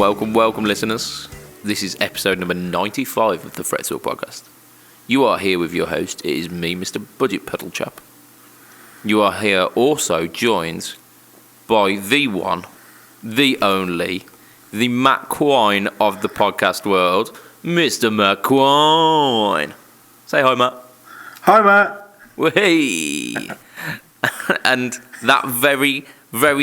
welcome, listeners. This is episode number 95 of the Fret Talk podcast. You are here with your host. It is me, Mr. BudgetPedalChap. You are here also joined by the one, the only, the Matt Quine of the podcast world, Mr. Matt Quine. Say hi, Matt. Hi, Matt. Hey. And that very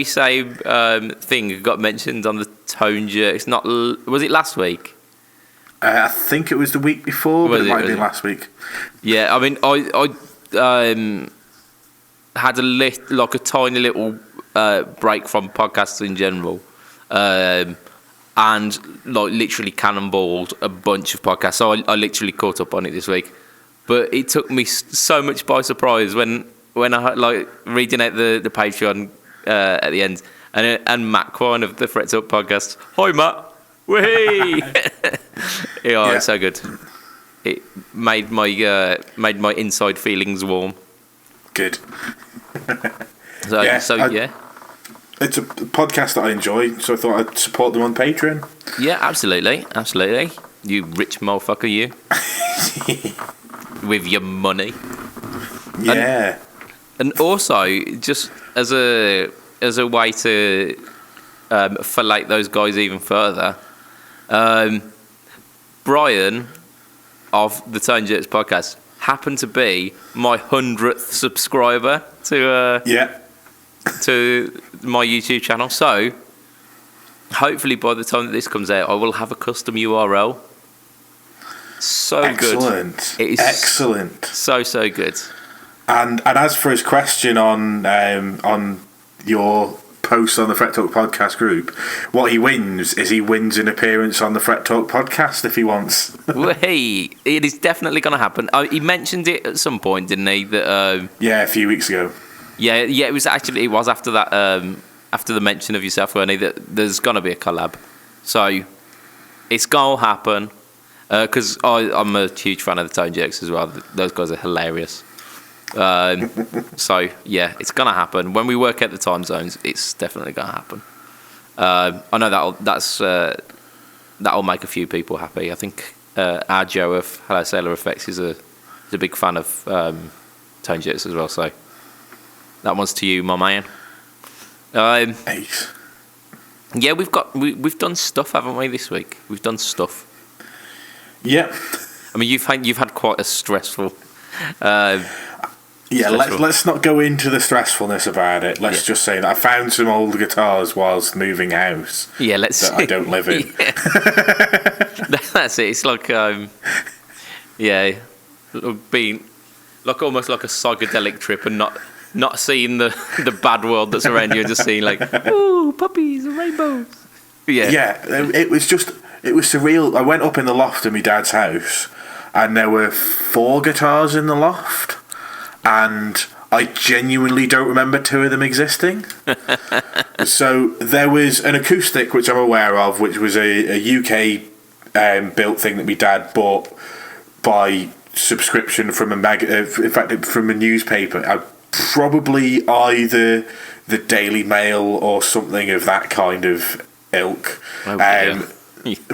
same thing got mentioned on the Tone Jerks. Was it last week? I think it was the week before, but it might have been last week. Yeah, I mean, I had a tiny little break from podcasts in general, and literally cannonballed a bunch of podcasts. So I literally caught up on it this week, but it took me so much by surprise when I reading out the Patreon at the end, and Matt Quine of the Fret Talk podcast. Hi, Matt. Whee! Yeah, it's so good. It made my inside feelings warm. Good. So yeah. It's a podcast that I enjoy, so I thought I'd support them on Patreon. Yeah, absolutely. You rich motherfucker, you. With your money. Yeah. And also, just as a way to fillet those guys even further, Brian of the Tone Jerks podcast happened to be my 100th subscriber to my YouTube channel. So hopefully by the time that this comes out, I will have a custom URL. So excellent. Good. It is excellent. So good. And as for his question on your post on the Fret Talk podcast group, what he wins is an appearance on the Fret Talk podcast if he wants. Well, hey, it is definitely going to happen. He mentioned it at some point, didn't he? That yeah, a few weeks ago. Yeah. It was after that. After the mention of yourself, weren't he? That there's going to be a collab, so it's going to happen. Because I'm a huge fan of the Tone Jerks as well. Those guys are hilarious. So yeah, it's gonna happen when we work out the time zones. It's definitely gonna happen. I know that'll make a few people happy. I think our Joe of Hello Sailor Effects is a big fan of Tone Jerks as well. So that one's to you, my man. Ace. Yeah, we've done stuff, haven't we? This week we've done stuff. Yep. I mean, you've had quite a stressful. Let's not go into the stressfulness about it. Let's just say that I found some old guitars whilst moving house. Yeah, that I don't live in. That's it. It's like being like almost like a psychedelic trip and not seeing the bad world that's around you, and just seeing like, ooh, puppies and rainbows. Yeah, it was surreal. I went up in the loft of my dad's house, and there were 4 guitars in the loft, and I genuinely don't remember 2 of them existing. So there was an acoustic, which I'm aware of, which was a UK built thing that my dad bought by subscription from from a newspaper. Probably either the Daily Mail or something of that kind of ilk.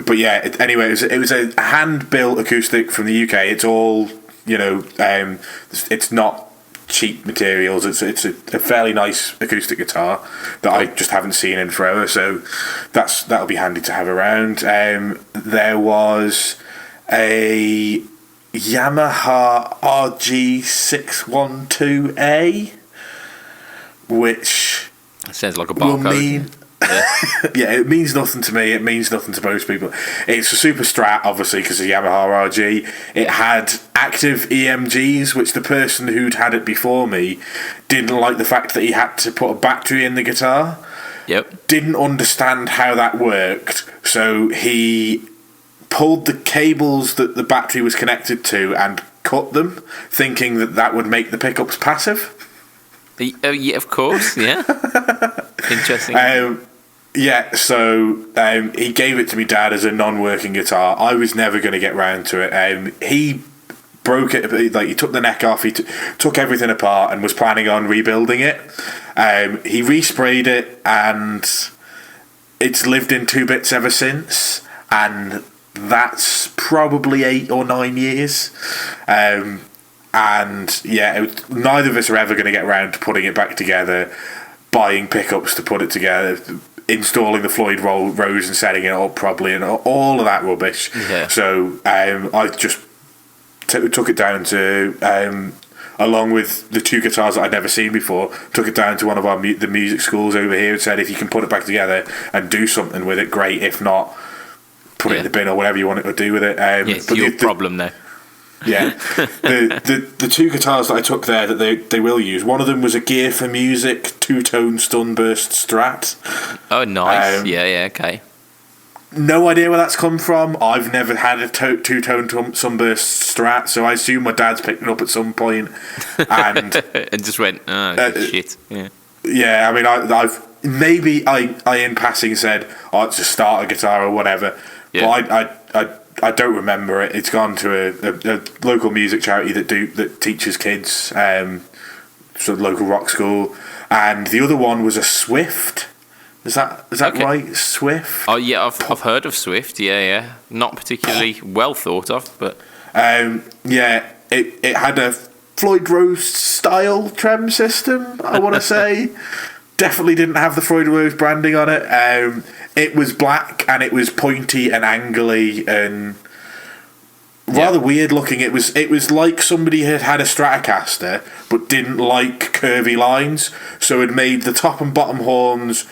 But yeah, anyway, it was a hand-built acoustic from the UK. It's all, it's not cheap materials. It's a fairly nice acoustic guitar that I just haven't seen in forever, so that'll be handy to have around. There was a Yamaha RG612A, which sounds like a barcode. Yeah, it means nothing to me. It means nothing to most people. It's a super Strat, obviously, because of Yamaha RG. It had active EMGs, which the person who'd had it before me didn't like the fact that he had to put a battery in the guitar. Yep. Didn't understand how that worked, so he pulled the cables that the battery was connected to and cut them, thinking that would make the pickups passive. Yeah, of course, yeah. Interesting. Yeah, so he gave it to me dad as a non-working guitar. I was never going to get round to it. He broke it, like he took the neck off, he took everything apart and was planning on rebuilding it. He resprayed it, and it's lived in 2 bits ever since, and that's probably 8 or 9 years. And yeah, neither of us are ever going to get around to putting it back together, buying pickups to put it together, installing the Floyd Rose and setting it up properly, and all of that rubbish. Yeah. So I just took it down to, along with the 2 guitars that I'd never seen before, took it down to one of the music schools over here and said, if you can put it back together and do something with it, great. If not, put it in the bin or whatever you want it to do with it. It's your problem now. Yeah, the 2 guitars that I took there that they will use. One of them was a Gear for Music 2-tone Snotburst Strat. Oh, nice. Yeah, okay. No idea where that's come from. I've never had a 2-tone Sunburst Strat, so I assume my dad's picked it up at some point and and just went, shit. Yeah. Yeah, I mean, I in passing said, "Oh, it's a starter guitar or whatever," but I don't remember it. It's gone to a local music charity that teaches kids, sort of local rock school, and the other one was a Swift. Is that okay. Right? Swift. Oh yeah, I've heard of Swift. Yeah. Not particularly well thought of, but yeah, it had a Floyd Rose style trem system, I want to say. Definitely didn't have the Floyd Rose branding on it. It was black and it was pointy and angly and rather weird looking. It was like somebody had a Stratocaster but didn't like curvy lines, so it made the top and bottom horns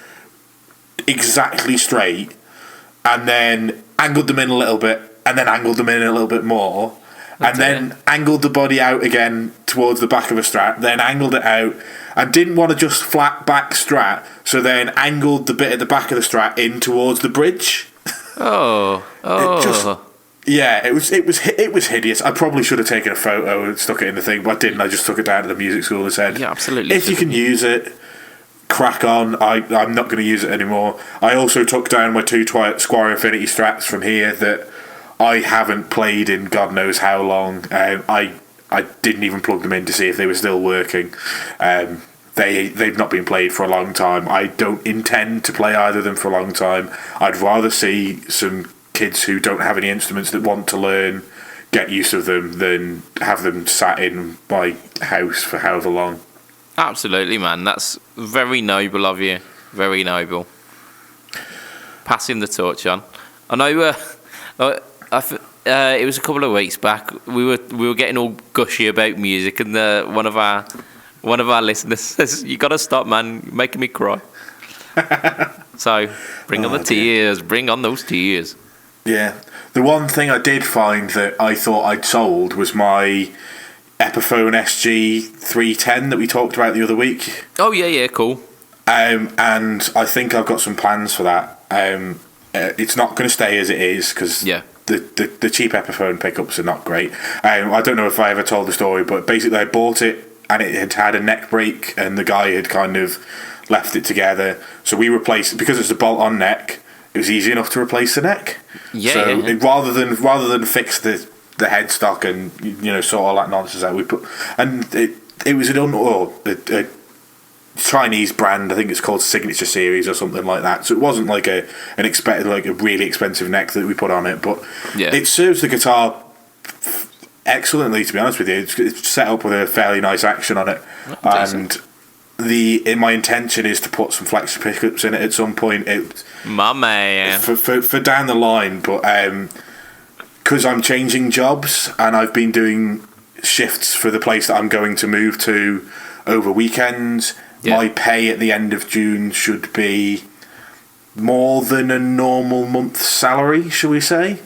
exactly straight and then angled them in a little bit and then angled them in a little bit more. And then angled the body out again towards the back of a Strat, then angled it out, and didn't want to just flat back Strat, so then angled the bit at the back of the Strat in towards the bridge. Oh. It was hideous. I probably should have taken a photo and stuck it in the thing, but I didn't. I just took it down to the music school and said, "Yeah, absolutely. If you can use it, crack on. I'm not going to use it anymore." I also took down my 2 Squire Infinity Strats from here that I haven't played in God knows how long. I didn't even plug them in to see if they were still working. They've not been played for a long time. I don't intend to play either of them for a long time. I'd rather see some kids who don't have any instruments that want to learn get use of them than have them sat in my house for however long. Absolutely, man. That's very noble of you. Very noble. Passing the torch on. I know. It was a couple of weeks back. We were getting all gushy about music, and one of our listeners says, "You got to stop, man! You're making me cry." So bring on the tears. Bring on those tears. Yeah, the one thing I did find that I thought I'd sold was my Epiphone SG 310 that we talked about the other week. Oh yeah, cool. And I think I've got some plans for that. It's not going to stay as it is because the cheap Epiphone pickups are not great. I don't know if I ever told the story, but basically I bought it and it had a neck break and the guy had kind of left it together. So we replaced it because it's a bolt-on neck. It was easy enough to replace the neck. Rather than fix the headstock and sort all that nonsense out, we put it was a Chinese brand. I think it's called Signature Series or something like that. So it wasn't like a really expensive neck that we put on it, but it serves the guitar excellently. To be honest with you, it's set up with a fairly nice action on it, and my intention is to put some Fletcher pickups in it at some point. My man, for down the line, but because I'm changing jobs and I've been doing shifts for the place that I'm going to move to over weekends. My pay at the end of June should be more than a normal month's salary, shall we say.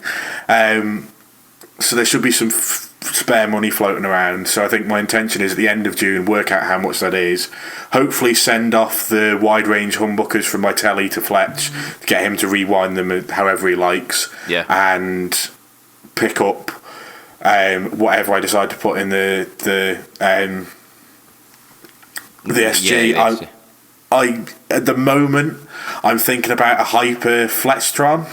So there should be some spare money floating around. So I think my intention is at the end of June, work out how much that is. Hopefully send off the wide range humbuckers from my telly to Fletch, get him to rewind them however he likes. Yeah. And pick up whatever I decide to put in the SG. I at the moment I'm thinking about a Hyper Fletchtron.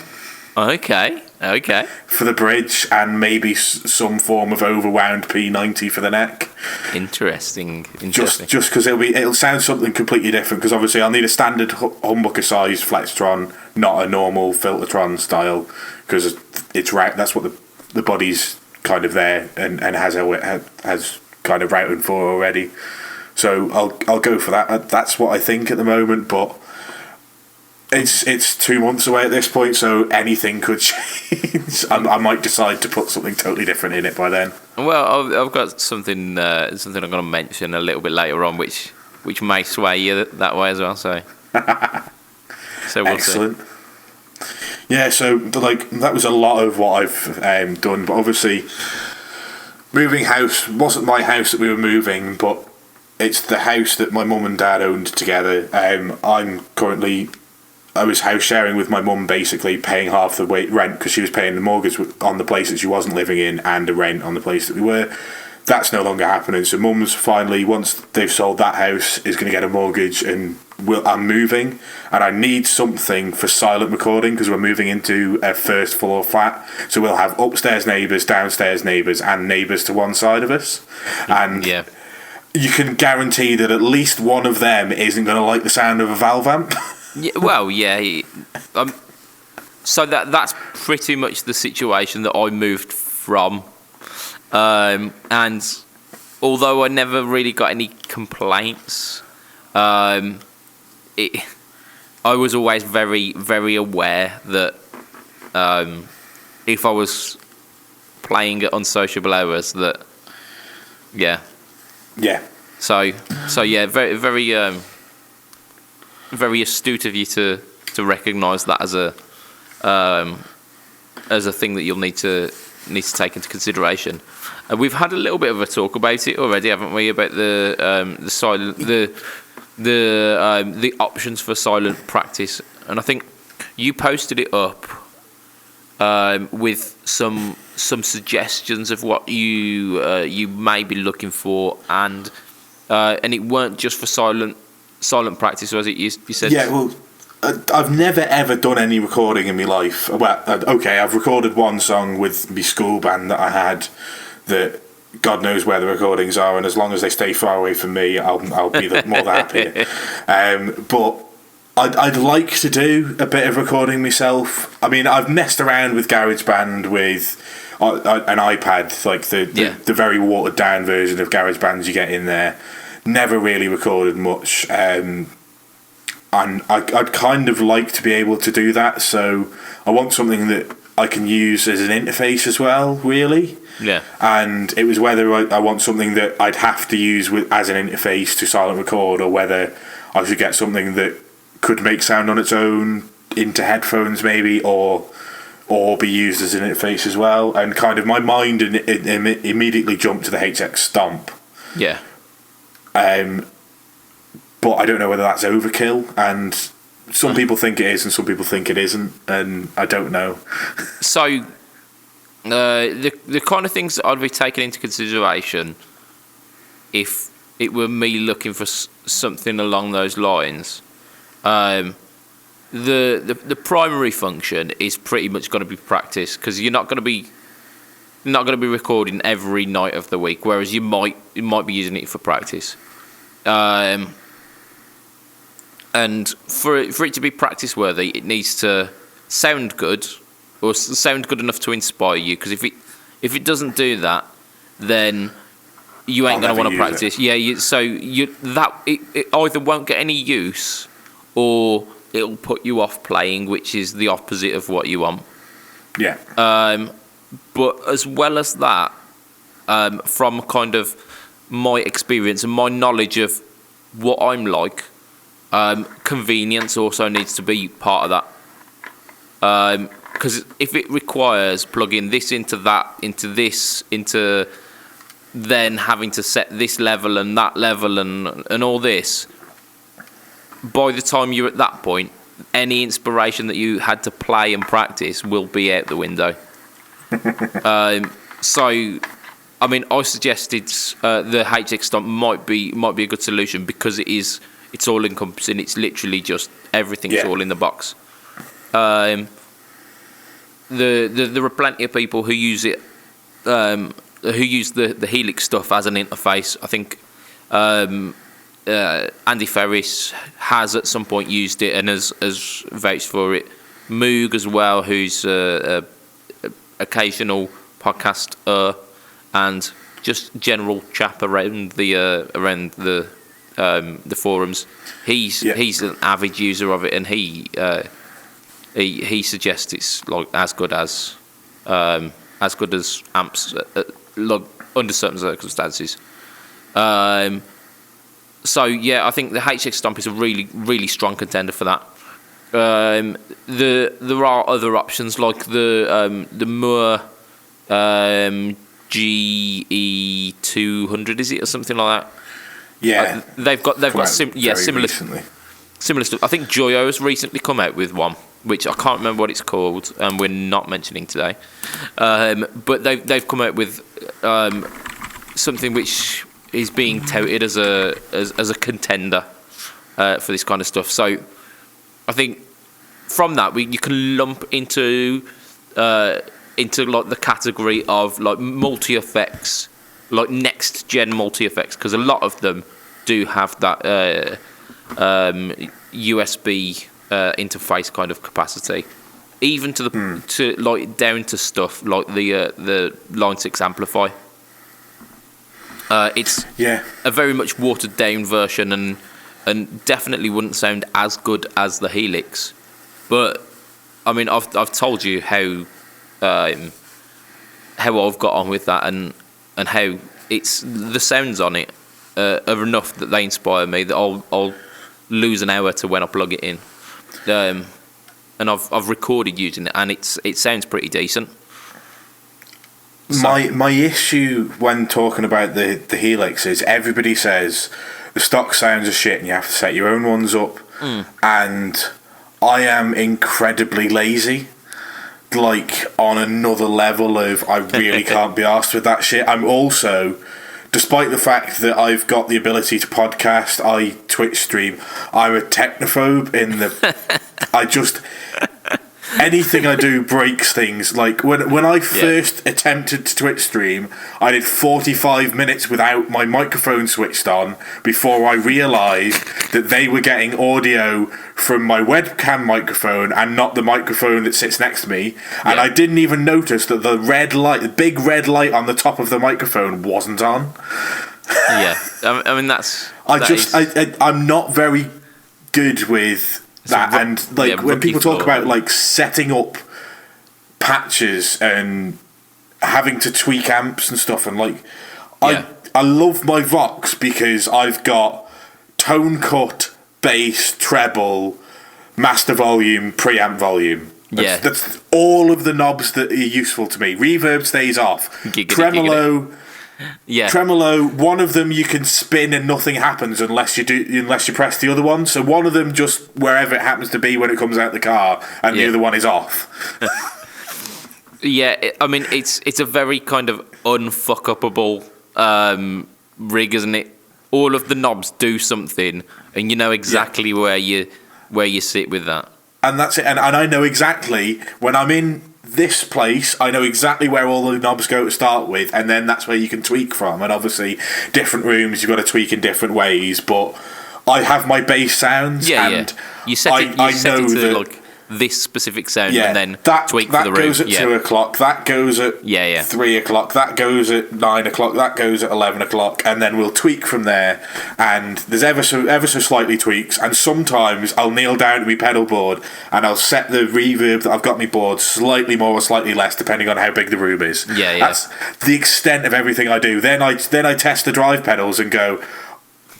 Okay. Okay. For the bridge, and maybe some form of overwound P90 for the neck. Interesting. Just because it'll sound something completely different. Because obviously I'll need a standard humbucker size Fletchtron, not a normal Filtertron style. Because it's right. That's what the body's kind of there and has kind of routing for already. So I'll go for that. That's what I think at the moment, but it's 2 months away at this point, so anything could change. I might decide to put something totally different in it by then. Well, I've got something I'm going to mention a little bit later on, which may sway you that way as well. So we'll excellent. See. Yeah, so that was a lot of what I've done, but obviously moving house wasn't my house that we were moving, but it's the house that my mum and dad owned together. I was house sharing with my mum, basically paying half the rent because she was paying the mortgage on the place that she wasn't living in and the rent on the place that we were. That's no longer happening. So mum's finally, once they've sold that house, is going to get a mortgage, and I'm moving, and I need something for silent recording because we're moving into a first floor flat. So we'll have upstairs neighbours, downstairs neighbours, and neighbours to one side of us. And yeah. You can guarantee that at least one of them isn't going to like the sound of a valve amp. Yeah, well, yeah. So that's pretty much the situation that I moved from. And although I never really got any complaints, I was always very, very aware that if I was playing it on sociable hours, that yeah. So yeah, very, very. Very astute of you to recognise that as a thing that you'll need to take into consideration. We've had a little bit of a talk about it already, haven't we? About the silent the options for silent practice, and I think you posted it up with some suggestions of what you may be looking for, and it weren't just for silent practice, was it? You said. Yeah, well, I've never ever done any recording in my life. Well, okay, I've recorded one song with my school band that I had. That God knows where the recordings are, and as long as they stay far away from me, I'll be more than happy. But I'd like to do a bit of recording myself. I mean, I've messed around with GarageBand with an iPad, like the very watered down version of GarageBand you get in there. Never really recorded much, and I'd kind of like to be able to do that. So I want something that I can use as an interface as well, really. Yeah. And it was whether I want something that I'd have to use as an interface to silent record, or whether I should get something that could make sound on its own into headphones, maybe, or be used as an interface as well. And kind of my mind immediately jumped to the HX Stomp. Yeah. But I don't know whether that's overkill, and some people think it is and some people think it isn't, and I don't know. So the kind of things that I'd be taking into consideration if it were me looking for something along those lines, the primary function is pretty much going to be practice, because you're not going to be recording every night of the week, whereas you might be using it for practice. And for it to be practice worthy, it needs to sound good, or sound good enough to inspire you. Because if it doesn't do that, then you ain't going to want to practice. It either won't get any use, or it'll put you off playing, which is the opposite of what you want. Yeah. But as well as that, from kind of my experience and my knowledge of what I'm like, convenience also needs to be part of that. Because if it requires plugging this into that, into this, into then having to set this level and that level and all this, by the time you're at that point, any inspiration that you had to play and practice will be out the window. So, I mean, I suggested the HX Stomp might be a good solution, because it's all encompassing. It's literally just everything's all in the box. there are plenty of people who use it, who use the Helix stuff as an interface. I think Andy Ferris has at some point used it and has vouched for it. Moog as well, who's a occasional podcaster and just general chap around the forums. He's an avid user of it, and he suggests it's like as good as amps under certain circumstances. So yeah, I think the HX Stomp is a really, really strong contender for that. There are other options like the Moore GE200, is it, or something like that? Yeah, they've got similar recently. Similar stuff. I think Joyo has recently come out with one, which I can't remember what it's called, and we're not mentioning today. But they've come out with something which is being touted as a contender for this kind of stuff. So I think from that you can lump into like the category of like multi effects, like next gen multi effects, because a lot of them do have that USB interface kind of capacity, even to to like down to stuff like the Line 6 Amplify. It's a very much watered down version and definitely wouldn't sound as good as the Helix. But I mean, I've told you how I've got on with that and how it's the sounds on it are enough that they inspire me that I'll lose an hour to when I plug it in. And I've recorded using it, and it sounds pretty decent. So. My issue when talking about the Helix is everybody says the stock sounds are shit and you have to set your own ones up, and I am incredibly lazy, like on another level of I really can't be arsed with that shit. I'm also, despite the fact that I've got the ability to podcast, I Twitch stream, I'm a technophobe in the I just anything I do breaks things. Like when I first attempted to Twitch stream, I did 45 minutes without my microphone switched on before I realised that they were getting audio from my webcam microphone and not the microphone that sits next to me. And I didn't even notice that the big red light on the top of the microphone wasn't on. I mean I'm not very good with that, and like when people talk about like setting up patches and having to tweak amps and stuff, and like I love my Vox because I've got tone cut, bass, treble, master volume, preamp volume. That's all of the knobs that are useful to me. Reverb stays off. Tremolo. Tremolo, one of them you can spin and nothing happens unless you press the other one. So one of them just wherever it happens to be when it comes out the car, and the other one is off. I mean it's a very kind of unfuck-upable rig, isn't it? All of the knobs do something, and you know exactly where you sit with that. And that's it. And I know exactly when I'm in this place, I know exactly where all the knobs go to start with, and then that's where you can tweak from. And obviously, different rooms you've got to tweak in different ways. But I have my bass sounds, and you set it to like this specific sound, and then tweak for the room. That goes at 2 o'clock. That goes at 3 o'clock. That goes at 9 o'clock. That goes at 11 o'clock, and then we'll tweak from there. And there's ever so slightly tweaks. And sometimes I'll kneel down to my pedal board and I'll set the reverb that I've got on my board slightly more or slightly less, depending on how big the room is. That's the extent of everything I do. Then I test the drive pedals and go,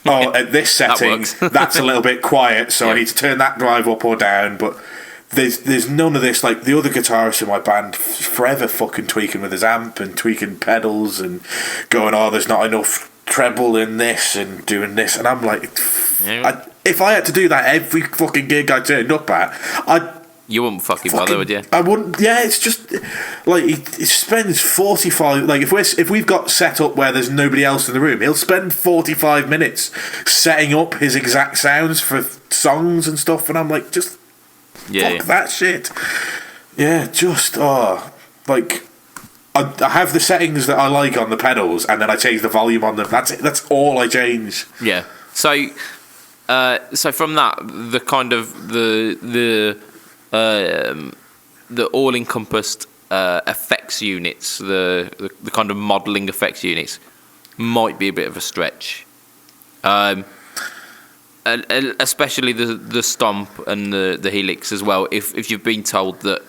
at this setting, that's a little bit quiet, so I need to turn that drive up or down. But there's none of this. Like the other guitarist in my band, forever fucking tweaking with his amp and tweaking pedals and going, there's not enough treble in this and doing this. And I'm like, if I had to do that every fucking gig I turned up at, you wouldn't fucking bother, would you? I wouldn't. Yeah, it's just like he spends 45. Like if we've got set up where there's nobody else in the room, he'll spend 45 minutes setting up his exact sounds for songs and stuff. And I'm like, just fuck that shit. Yeah, just like I have the settings that I like on the pedals, and then I change the volume on them. That's it. That's all I change. Yeah. So from that, the kind of the all-encompassed effects units, the kind of modelling effects units, might be a bit of a stretch. Especially the Stomp and the Helix as well. If you've been told that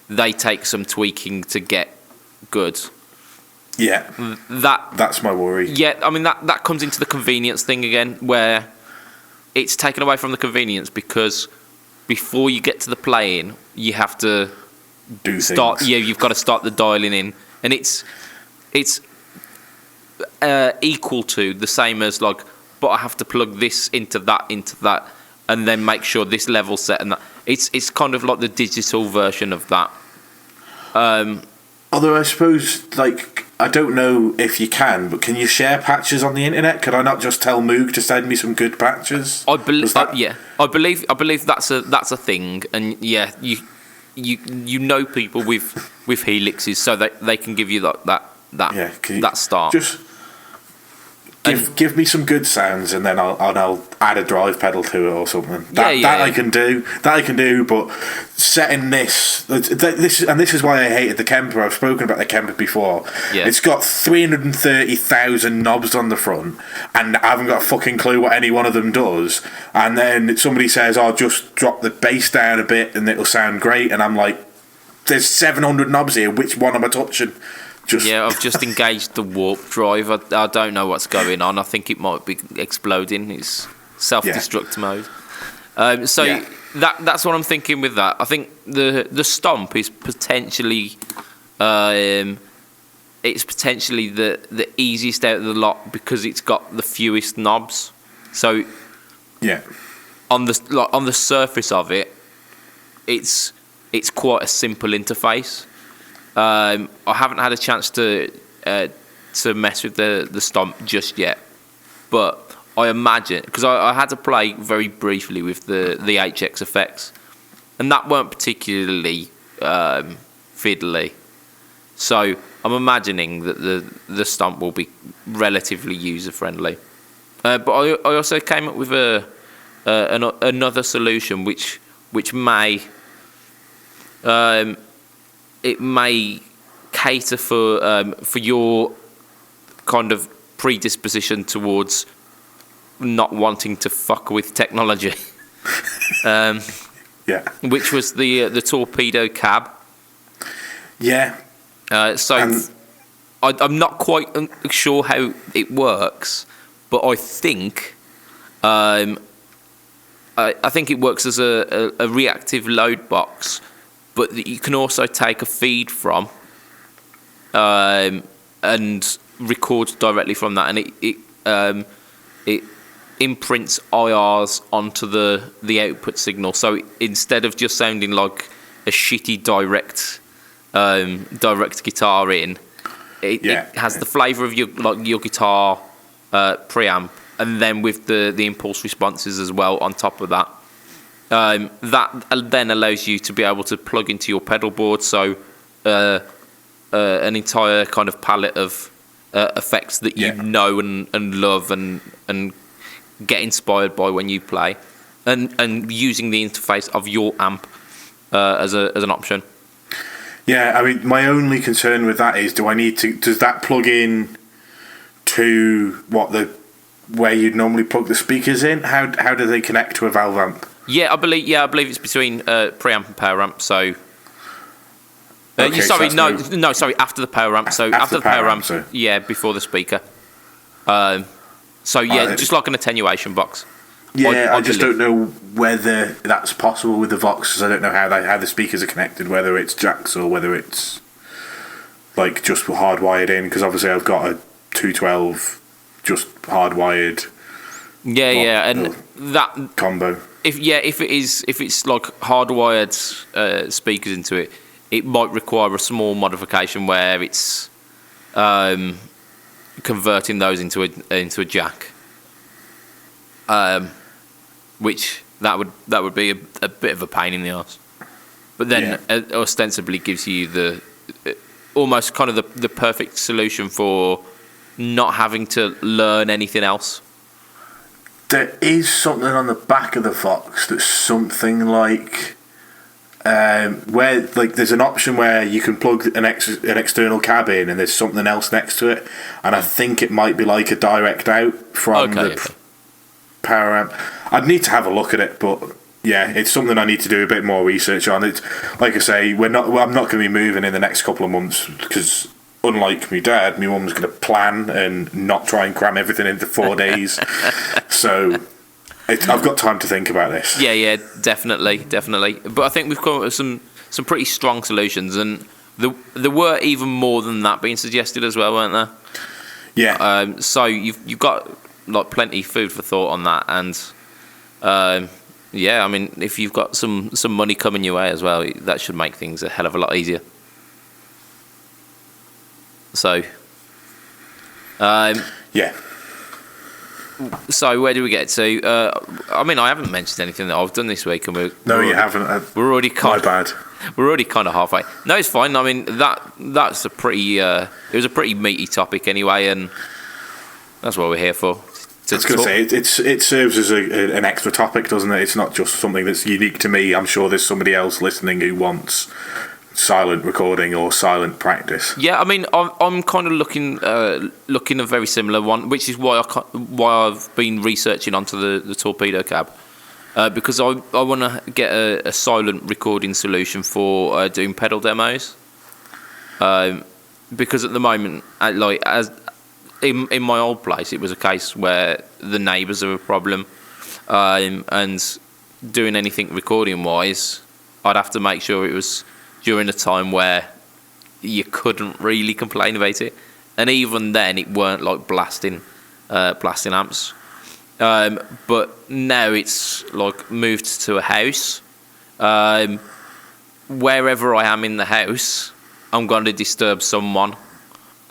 they take some tweaking to get good. Yeah, that's my worry. Yeah, I mean that comes into the convenience thing again, where it's taken away from the convenience because before you get to the playing, you have to start. Yeah, you've got to start the dialing in, and it's equal to the same as like, but I have to plug this into that, and then make sure this level's set and that. It's kind of like the digital version of that. Although I suppose, like, I don't know if you can, but can you share patches on the internet? Could I not just tell Moog to send me some good patches? I believe that's a thing, and yeah, you know people with Helixes, so they can give you that start. Just give me some good sounds, and then I'll add a drive pedal to it or something. I can do. But setting this is why I hated the Kemper. I've spoken about the Kemper before. Yeah. It's got 330,000 knobs on the front, and I haven't got a fucking clue what any one of them does. And then somebody says, "Oh, just drop the bass down a bit, and it'll sound great." And I'm like, "There's 700 knobs here. Which one am I touching?" I've just engaged the warp drive. I don't know what's going on. I think it might be exploding. It's self-destruct mode. That's what I'm thinking with that. I think the Stomp is potentially the easiest out of the lot because it's got the fewest knobs. So yeah, on the surface of it, it's quite a simple interface. I haven't had a chance to mess with the Stomp just yet, but I imagine, because I had to play very briefly with the HX effects, and that weren't particularly fiddly. So I'm imagining that the Stomp will be relatively user friendly. But I also came up with another solution which may. It may cater for your kind of predisposition towards not wanting to fuck with technology. Which was the torpedo cab. Yeah. I'm not quite sure how it works, but I think I think it works as a reactive load box, but that you can also take a feed from and record directly from that, and it imprints IRs onto the output signal. So instead of just sounding like a shitty direct guitar in, it has the flavour of your guitar preamp, and then with the impulse responses as well on top of that. That then allows you to be able to plug into your pedal board, so an entire kind of palette of effects that you know and love and get inspired by when you play, and using the interface of your amp as an option. Yeah, I mean, my only concern with that is, does that plug in to where you'd normally plug the speakers in? How do they connect to a valve amp? I believe it's between preamp and power amp. So, after the power amp. So after the power amp, before the speaker. Just like an attenuation box. Yeah, I just don't know whether that's possible with the Vox, because I don't know how the speakers are connected, whether it's jacks or whether it's like just hardwired in. Because obviously I've got a 212 just hardwired. And that combo. If it's like hardwired speakers into it, it might require a small modification where it's converting those into a jack. Which that would be a bit of a pain in the arse. but then ostensibly gives you the almost kind of the perfect solution for not having to learn anything else. There is something on the back of the Vox that's something like where like there's an option where you can plug an external cab in and there's something else next to it, and I think it might be like a direct out from the power amp. I'd need to have a look at it, but yeah, it's something I need to do a bit more research on. It's like I say, I'm not going to be moving in the next couple of months because, unlike my dad, my mum's going to plan and not try and cram everything into 4 days. So I've got time to think about this. Yeah, definitely. But I think we've come up with some pretty strong solutions, and there were even more than that being suggested as well, weren't there? Yeah. So you've got like plenty food for thought on that, and yeah, I mean, if you've got some money coming your way as well, that should make things a hell of a lot easier. So, yeah. So where do we get to? I mean, I haven't mentioned anything that I've done this week, and you haven't. We're already my bad. We're already kind of halfway. No, it's fine. I mean, that's a pretty. It was a pretty meaty topic anyway, and that's what we're here for. I was going to say, it serves as an extra topic, doesn't it? It's not just something that's unique to me. I'm sure there's somebody else listening who wants silent recording or silent practice. Yeah, I mean, I'm kind of looking a very similar one, which is why I've been researching onto the torpedo cab, because I want to get a silent recording solution for doing pedal demos, because at the moment, in my old place, it was a case where the neighbours are a problem, and doing anything recording wise, I'd have to make sure it was during a time where you couldn't really complain about it, and even then it weren't like blasting amps. But now it's like moved to a house. Wherever I am in the house, I'm going to disturb someone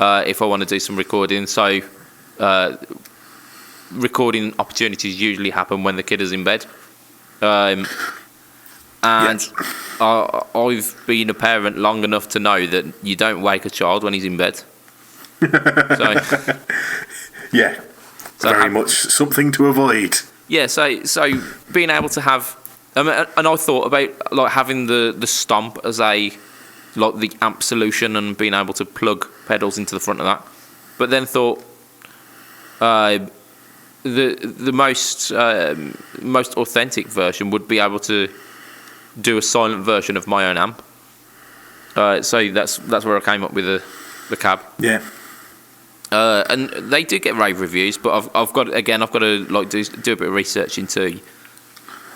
if I want to do some recording. So recording opportunities usually happen when the kid is in bed. And I've been a parent long enough to know that you don't wake a child when he's in bed. Yeah, very much something to avoid. Yeah, so being able to have, and I thought about like having the stomp as the amp solution and being able to plug pedals into the front of that, but then thought the most authentic version would be able to do a silent version of my own amp. So that's where I came up with the cab. Yeah. And they do get rave reviews, but I've got to like do a bit of research into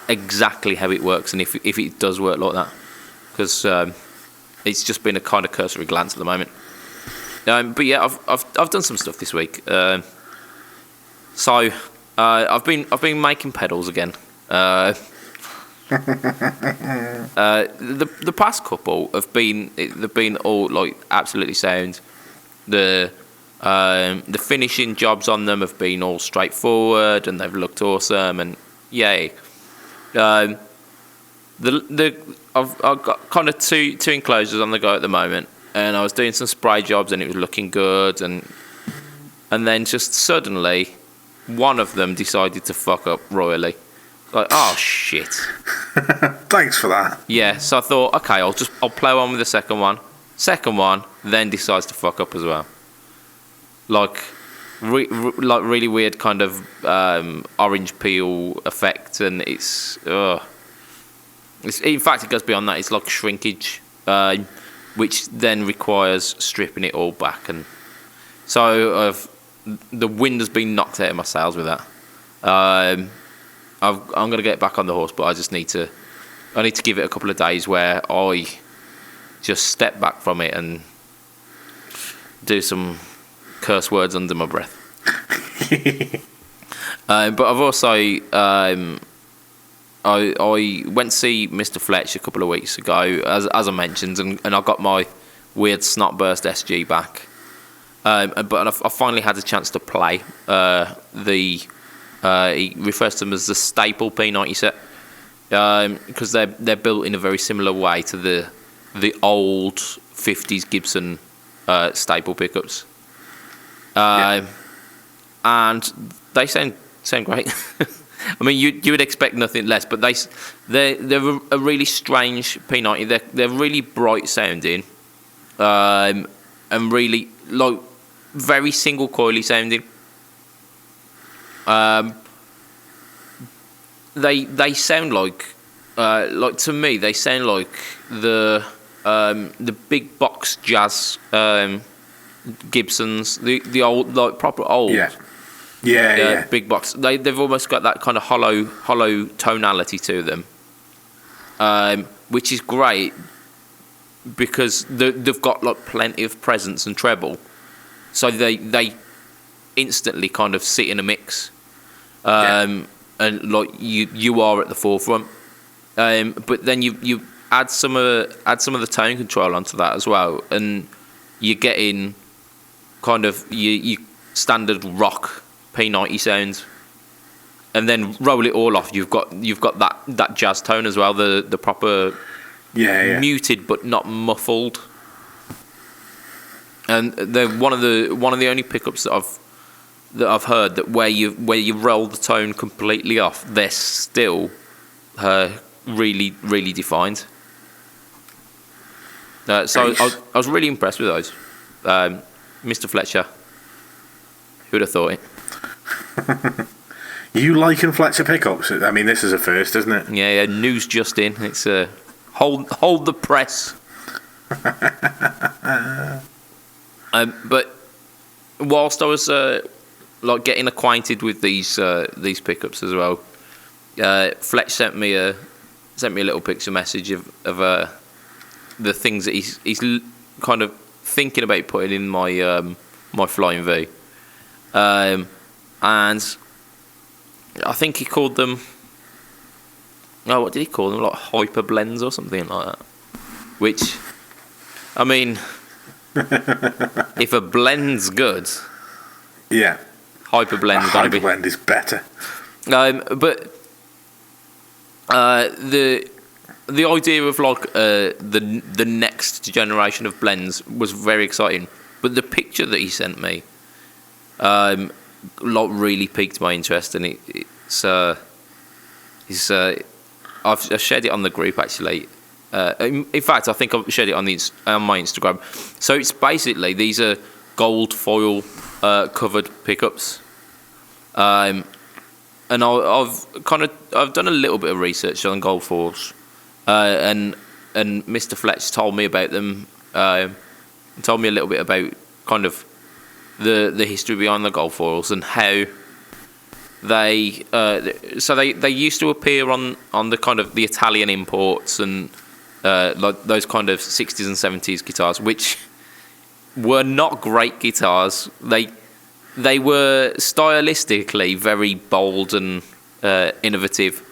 exactly how it works and if it does work like that, because it's just been a kind of cursory glance at the moment. But yeah, I've done some stuff this week. So I've been making pedals again. The past couple they've been all like absolutely sound. The finishing jobs on them have been all straightforward and they've looked awesome, and yay. I've got kind of two enclosures on the go at the moment, and I was doing some spray jobs and it was looking good, and then just suddenly one of them decided to fuck up royally. Like, oh shit. Thanks for that. Yeah, so I thought, okay, I'll play on with the second one. Second one then decides to fuck up as well. Like really weird kind of orange peel effect, and it's in fact it goes beyond that. It's like shrinkage, which then requires stripping it all back, and so the wind has been knocked out of my sails with that. I'm going to get back on the horse, but I need to give it a couple of days where I just step back from it and do some curse words under my breath. But I've also I went to see Mr. Fletcher a couple of weeks ago, as I mentioned, and I got my weird Snotburst SG back. But I finally had a chance to play he refers to them as the staple P90 set. because they're built in a very similar way to the old 50s Gibson staple pickups. And they sound great. I mean, you would expect nothing less, but they're a really strange P90. They're really bright sounding, and really like very single coily sounding. They sound like to me they sound like the big box jazz Gibsons, the old, like proper old. Yeah. Big box. They've almost got that kind of hollow tonality to them, which is great because they've got like plenty of presence and treble, so they instantly kind of sit in a mix, and like you are at the forefront, but then you add some of the tone control onto that as well, and you're getting kind of you standard rock P90 sounds, and then roll it all off. You've got that jazz tone as well, the proper muted but not muffled. And they're one of the only pickups that I've heard that where you roll the tone completely off, they're still really really defined. So I was really impressed with those, Mr. Fletcher. Who'd have thought it? You liking Fletcher pickups? I mean, this is a first, isn't it? Yeah. News just in. It's hold the press. But whilst I was like getting acquainted with these pickups as well, Fletch sent me a little picture message of the things that he's kind of thinking about putting in my my Flying V. And I think he called them, what did he call them? Like hyper blends or something like that. Which, I mean, if a blend's good, hyper blend's gotta be. Hyper blend is better. But the idea of like the next generation of blends was very exciting. But the picture that he sent me, like really piqued my interest, and I've shared it on the group actually. In fact, I think I've shared it on my Instagram. So it's basically these are gold foil covered pickups, and I've done a little bit of research on gold foils, and Mr. Fletch told me about them. Told me a little bit about kind of the history behind the gold foils and how they used to appear on the kind of the Italian imports and like those kind of 60s and 70s guitars, which were not great guitars. They were stylistically very bold and innovative,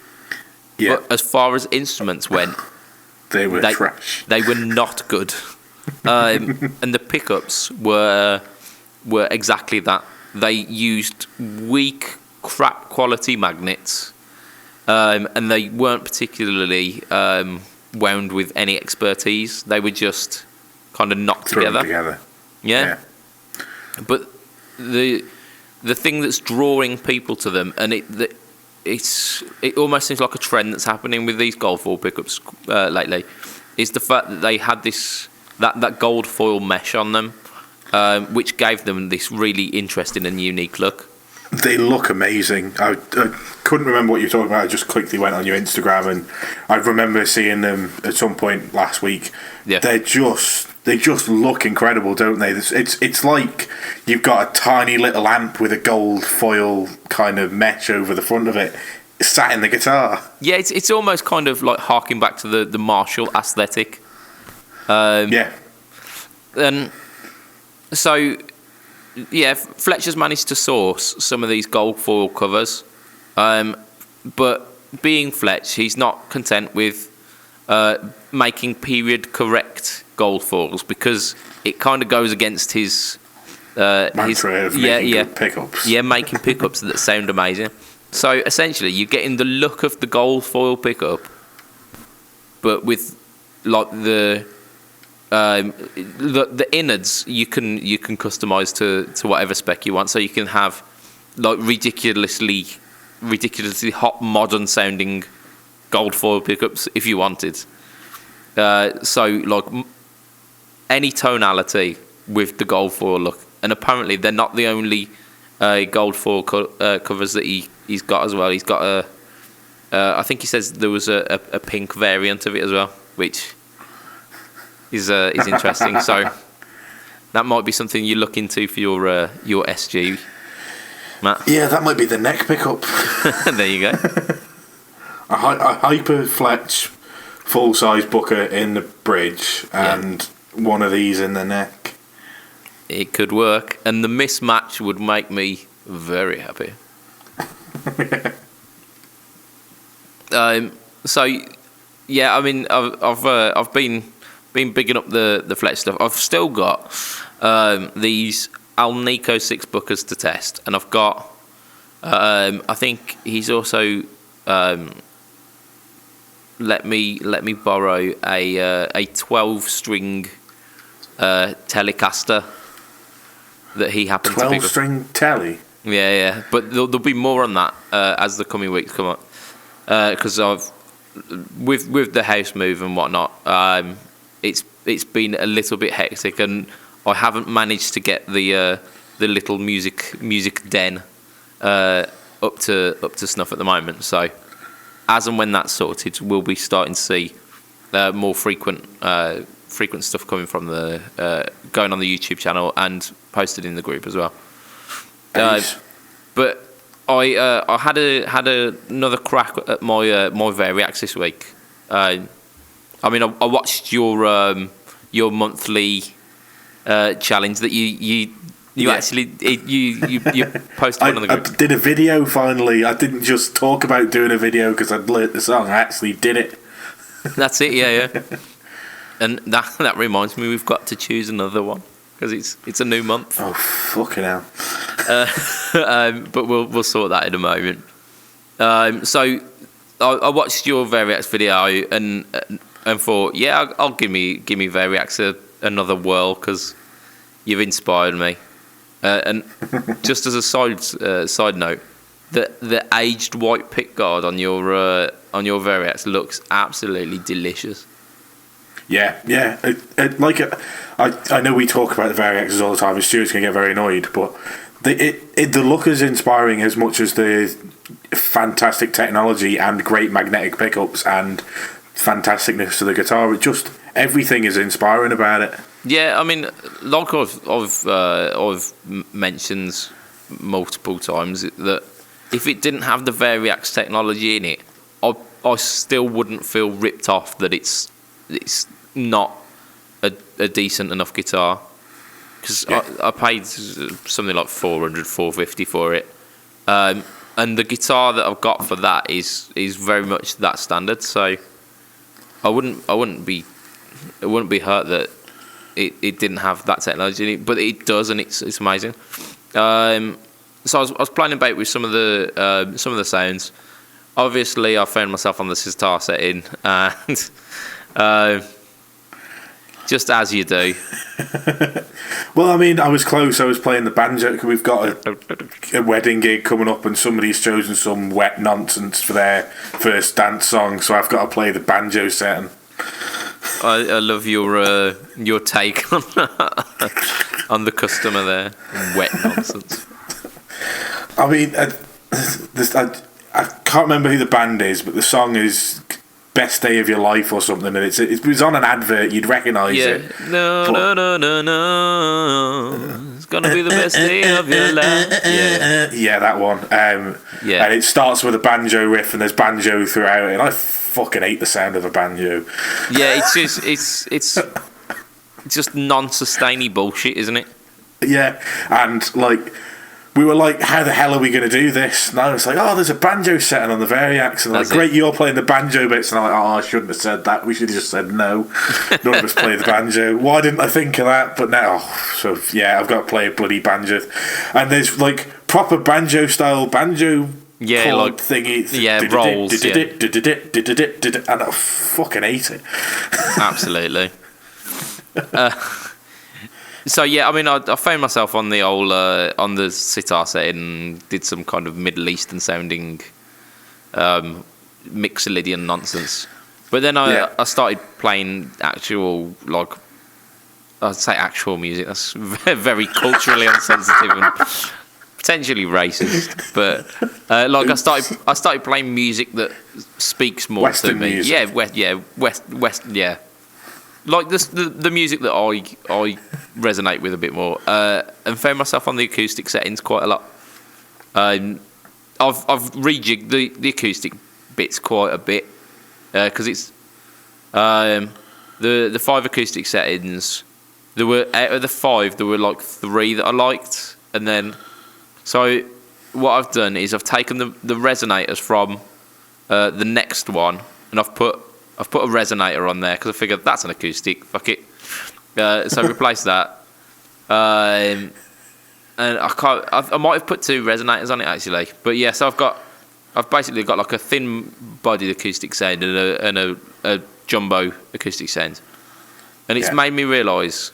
but as far as instruments went, they were trash. They were not good. And the pickups were exactly that. They used weak, crap quality magnets, and they weren't particularly wound with any expertise. They were just kind of knocked together. Yeah. But the thing that's drawing people to them, and it almost seems like a trend that's happening with these gold foil pickups lately, is the fact that they had that gold foil mesh on them, which gave them this really interesting and unique look. They look amazing. I couldn't remember what you were talking about. I just quickly went on your Instagram, and I remember seeing them at some point last week. Yeah. They just look incredible, don't they? It's like you've got a tiny little amp with a gold foil kind of mesh over the front of it, sat in the guitar. Yeah, it's almost kind of like harking back to the Marshall aesthetic. And so, yeah, Fletcher's managed to source some of these gold foil covers, but being Fletch, he's not content with making period correct gold foils, because it kind of goes against his mantra of making good pickups. Yeah, making pickups that sound amazing. So essentially, you're getting the look of the gold foil pickup, but with like the innards you can customize to whatever spec you want. So you can have like ridiculously hot modern sounding gold foil pickups if you wanted. So like any tonality with the gold foil look, and apparently they're not the only gold foil covers that he's got as well. He's got I think he says there was a pink variant of it as well, which is interesting. So that might be something you look into for your SG, Matt. Yeah, that might be the neck pickup. There you go. a hyper Fletch full size Booker in the bridge and one of these in the neck. It could work, and the mismatch would make me very happy. So yeah, I mean, I've been bigging up the Fletch stuff. I've still got these Alnico 6 Bookers to test, and I've got I think he's also let me borrow a 12-string Telecaster that he happened to pick up. 12-string Tele? Yeah, but there'll be more on that as the coming weeks come up, because I've with the house move and whatnot, it's been a little bit hectic, and I haven't managed to get the little music den up to snuff at the moment. So as and when that's sorted, we'll be starting to see more frequent stuff coming from the going on the YouTube channel and posted in the group as well. But I had another crack at my Variax this week. I mean, I watched your monthly challenge that you actually posted one on the group. I did a video finally. I didn't just talk about doing a video because I'd learnt the song. I actually did it. That's it. Yeah. And that reminds me, we've got to choose another one because it's a new month. Oh, fucking hell. But we'll sort that in a moment. So I watched your Variax video and thought, yeah, I'll give me Variax another whirl because you've inspired me. And just as a side note, the aged white pickguard on your Variax looks absolutely delicious. Yeah. I know we talk about the Variaxes all the time, and Stuart's going to get very annoyed, but the look is inspiring as much as the fantastic technology and great magnetic pickups and fantasticness of the guitar. It just, everything is inspiring about it. Yeah, I mean, like I've mentioned multiple times, that if it didn't have the Variax technology in it, I still wouldn't feel ripped off that it's not a decent enough guitar, because I paid something like $450 for it, and the guitar that I've got for that is very much that standard. So I wouldn't be hurt that it didn't have that technology in it, but it does, and it's amazing. So I was playing about with some of the sounds. Obviously, I found myself on the sitar setting, and just as you do. Well, I mean, I was close. I was playing the banjo. We've got a wedding gig coming up, and somebody's chosen some wet nonsense for their first dance song, so I've got to play the banjo setting. I love your take on the customer there. Wet nonsense. I mean, I can't remember who the band is, but the song is Best Day of Your Life or something, and it was on an advert. You'd recognise it. No, it's gonna be the best day of your life. Yeah, that one. And it starts with a banjo riff, and there's banjo throughout it, and I fucking hate the sound of a banjo. Yeah, it's just non-sustaining bullshit, isn't it? Yeah, and like we were like, how the hell are we going to do this? And I was like, oh, there's a banjo setting on the Variax. And they're like, great, you're playing the banjo bits. And I'm like, oh, I shouldn't have said that. We should have just said no. None of us play the banjo. Why didn't I think of that? But now, so yeah, I've got to play a bloody banjo. And there's like proper banjo style banjo chord thingy. Yeah, rolls. And I fucking hate it. Absolutely. So yeah, I mean, I found myself on the old on the sitar setting and did some kind of Middle Eastern sounding Mixolydian nonsense. But then I started playing actual, like, I'd say actual music. That's very culturally insensitive and potentially racist. But like I started playing music that speaks more Western to me. Music. West. Like the music that I resonate with a bit more, and found myself on the acoustic settings quite a lot. I've rejigged the acoustic bits quite a bit because it's the 5 acoustic settings. There were, out of the 5, there were like 3 that I liked, and then so what I've done is I've taken the resonators from the next one, and I've put a resonator on there because I figured that's an acoustic. Fuck it. So replace that. And I might have put 2 resonators on it actually. But yeah, so I've basically got like a thin-bodied acoustic sound and a jumbo acoustic sound, and it's made me realise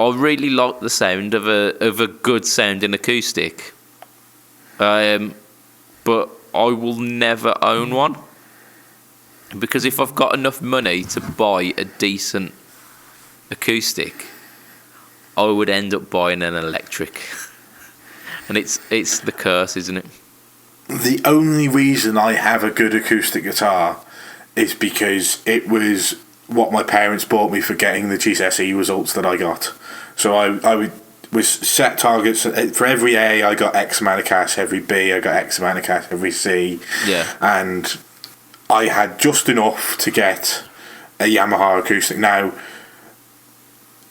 I really like the sound of a good sounding acoustic. But I will never own one. Because if I've got enough money to buy a decent acoustic, I would end up buying an electric. And it's the curse, isn't it? The only reason I have a good acoustic guitar is because it was what my parents bought me for getting the GCSE results that I got. So I was set targets. For every A, I got X amount of cash. Every B, I got X amount of cash. Every C. Yeah. And I had just enough to get a Yamaha acoustic. Now,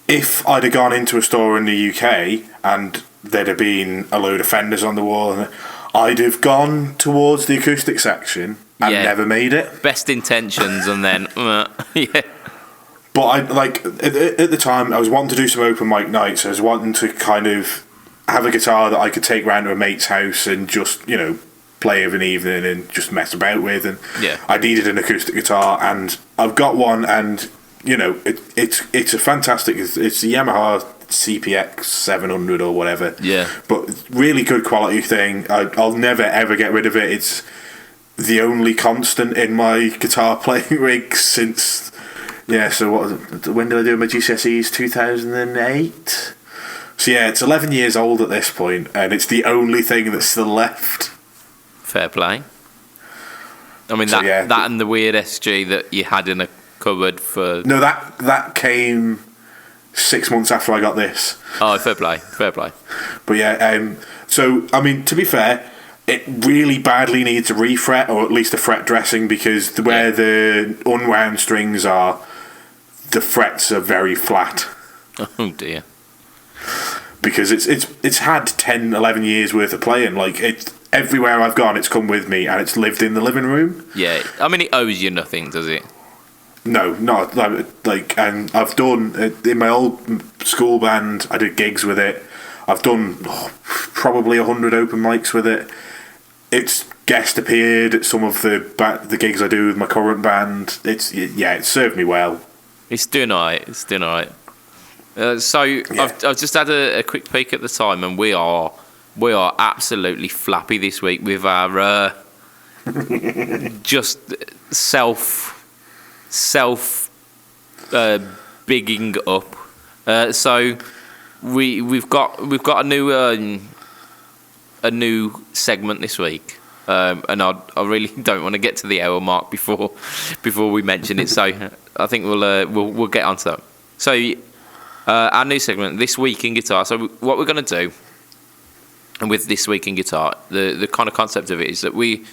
if I'd have gone into a store in the UK and there'd have been a load of Fenders on the wall, I'd have gone towards the acoustic section and never made it. Best intentions, and then yeah. But I like at the time I was wanting to do some open mic nights. I was wanting to kind of have a guitar that I could take round to a mate's house and just play of an evening and just mess about with, and I needed an acoustic guitar, and I've got one, and it's a fantastic. It's the Yamaha CPX 700 or whatever. Yeah, but really good quality thing. I'll never ever get rid of it. It's the only constant in my guitar playing rig since. Yeah, so when did I do my GCSEs? 2008. So yeah, it's 11 years old at this point, and it's the only thing that's still left. Fair play. I mean, so, that and the weird SG that you had in a cupboard for... No, that came 6 months after I got this. Oh, fair play. But yeah, so, I mean, to be fair, it really badly needs a refret, or at least a fret dressing, because where the unwound strings are, the frets are very flat. Oh, dear. Because it's had 10, 11 years worth of playing. Like, it's... Everywhere I've gone, it's come with me, and it's lived in the living room. Yeah, I mean, it owes you nothing, does it? No, not like. And I've done in my old school band. I did gigs with it. I've done probably 100 open mics with it. It's guest appeared at some of the gigs I do with my current band. It served me well. It's doing alright. I've just had a quick peek at the time, and we are absolutely flappy this week with our just self bigging up. So we've got a new segment this week, and I really don't want to get to the hour mark before we mention it. So I think we'll get onto that. So our new segment, This Week in Guitar. So what we're going to do. And with This Week in Guitar, the kind of concept of it is that we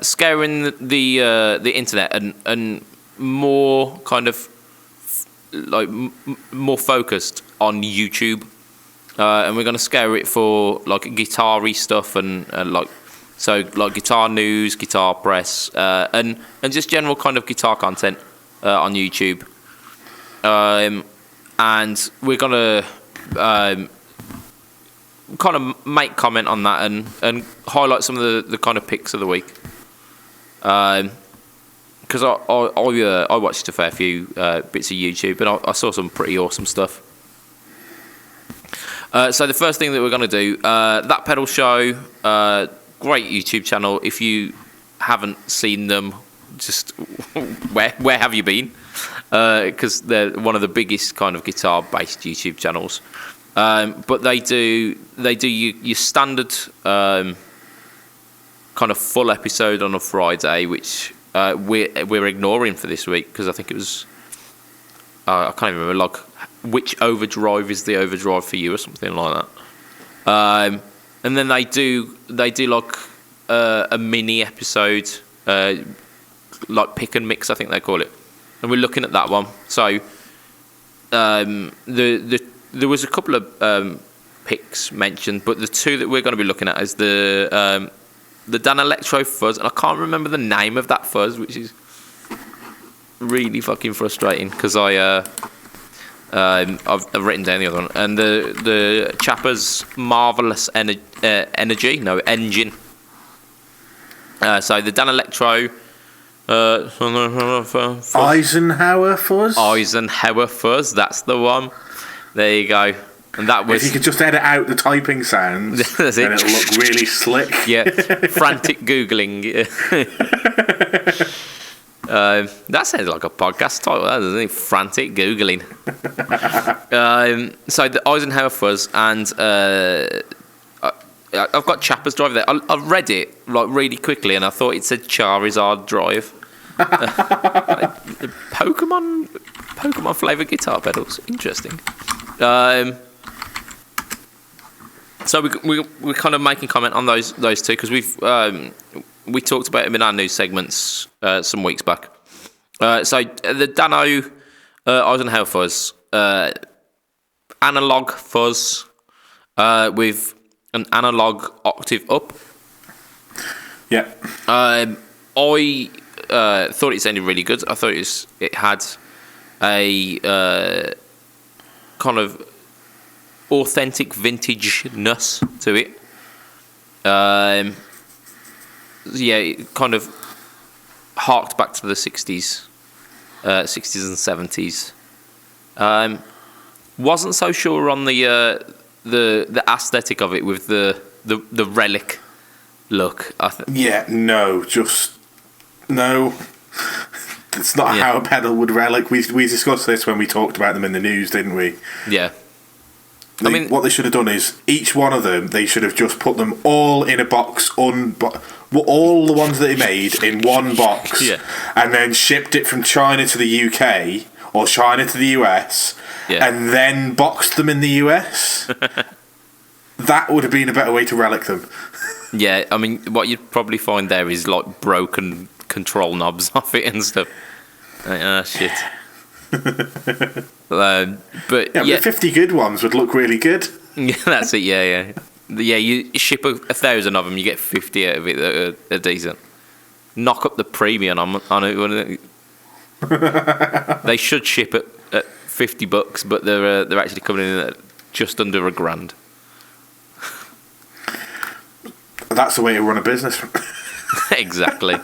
scouring the internet and more kind of like more focused on YouTube and we're going to scour it for like guitar-y stuff and like guitar news, guitar press, and just general kind of guitar content on YouTube. And we're going to kind of make comment on that and highlight some of the kind of picks of the week. Because I watched a fair few bits of YouTube and I saw some pretty awesome stuff. So the first thing that we're going to do, That Pedal Show, great YouTube channel. If you haven't seen them, just where have you been? Because they're one of the biggest kind of guitar-based YouTube channels. But they do your standard kind of full episode on a Friday, which we're ignoring for this week because I think it was I can't even remember, like, which overdrive is the overdrive for you or something like that. And then they do like a mini episode, like pick and mix, I think they call it, and we're looking at that one. So there was a couple of picks mentioned, but the two that we're going to be looking at is the Danelectro fuzz, and I can't remember the name of that fuzz, which is really fucking frustrating because I've written down the other one, and the Chapper's marvelous engine. So the Danelectro Eisenhower fuzz, that's the one. There you go. And that was, if you could just edit out the typing sounds, then it'll look really slick. Yeah, frantic Googling. That sounds like a podcast title, doesn't it? Frantic Googling. So the Eisenhower fuzz, and I've got Chapper's drive there. I read it like really quickly, and I thought it said Charizard drive. Pokemon flavour guitar pedals. Interesting. So we're kind of making comment on those two because we talked about them in our news segments some weeks back. So the Dano Eisenhower fuzz, analog fuzz with an analog octave up. Yeah. I thought it sounded really good. I thought it had a kind of authentic vintageness to it. Yeah, it kind of harked back to the 60s and 70s. Wasn't so sure on the aesthetic of it with the relic look. Yeah, no. It's not how a pedal would relic. We discussed this when we talked about them in the news, didn't we? Yeah. What they should have done is each one of them, they should have just put them all in a box, all the ones that they made in one box, and then shipped it from China to the UK or China to the US, and then boxed them in the US. That would have been a better way to relic them. Yeah, I mean, what you'd probably find there is like broken control knobs off it and stuff. Shit. But the 50 good ones would look really good. Yeah, that's it. Yeah. You ship 1,000 of them, you get 50 out of it that are decent. Knock up the premium on it. They should ship at $50, but they're actually coming in at just under $1,000. That's the way to run a business. Exactly.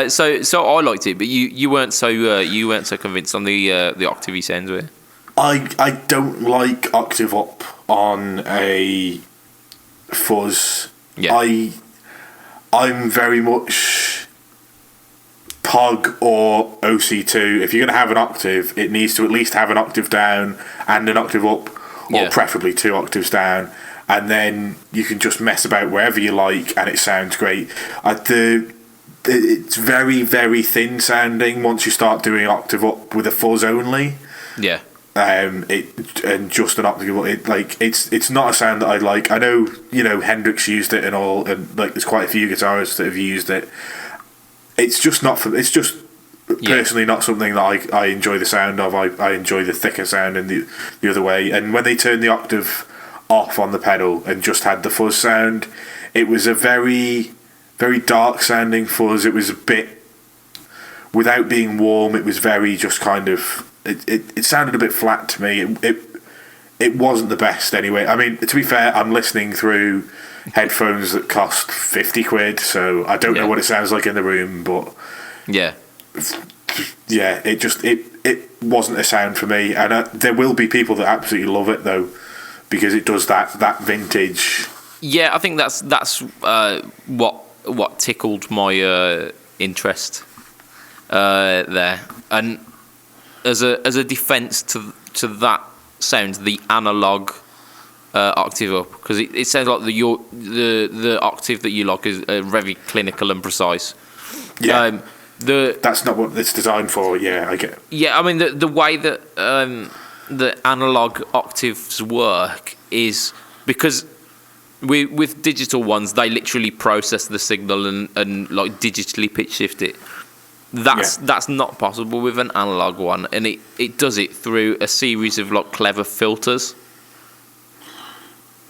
So I liked it, but you weren't so convinced on the octave sounds, were you? I don't like octave up on a fuzz. Yeah. I'm very much POG or OC2. If you're going to have an octave, it needs to at least have an octave down and an octave up, or preferably 2 octaves down, and then you can just mess about wherever you like, and it sounds great. It's very, very thin sounding once you start doing octave up with a fuzz only. Yeah. And just an octave up. It's not a sound that I like. I know, Hendrix used it and all, and like there's quite a few guitarists that have used it. It's just not for. It's just personally not something that I enjoy the sound of. I enjoy the thicker sound and the other way. And when they turn the octave off on the pedal and just had the fuzz sound. It was a very, very dark sounding fuzz. It was a bit, without being warm, it was very just kind of, it sounded a bit flat to me. It wasn't the best anyway. I mean, to be fair, I'm listening through headphones that cost 50 quid, so I don't know what it sounds like in the room, but yeah, it wasn't a sound for me. And there will be people that absolutely love it though, because it does that vintage. Yeah, I think that's what tickled my interest there. And as a defence to that sound, the analog octave up, because it sounds like the octave that you like is very clinical and precise. Yeah, that's not what it's designed for. Yeah, I get it. Yeah, I mean the way that the analog octaves work is because with digital ones they literally process the signal and like digitally pitch shift it. That's not possible with an analog one, and it does it through a series of like clever filters.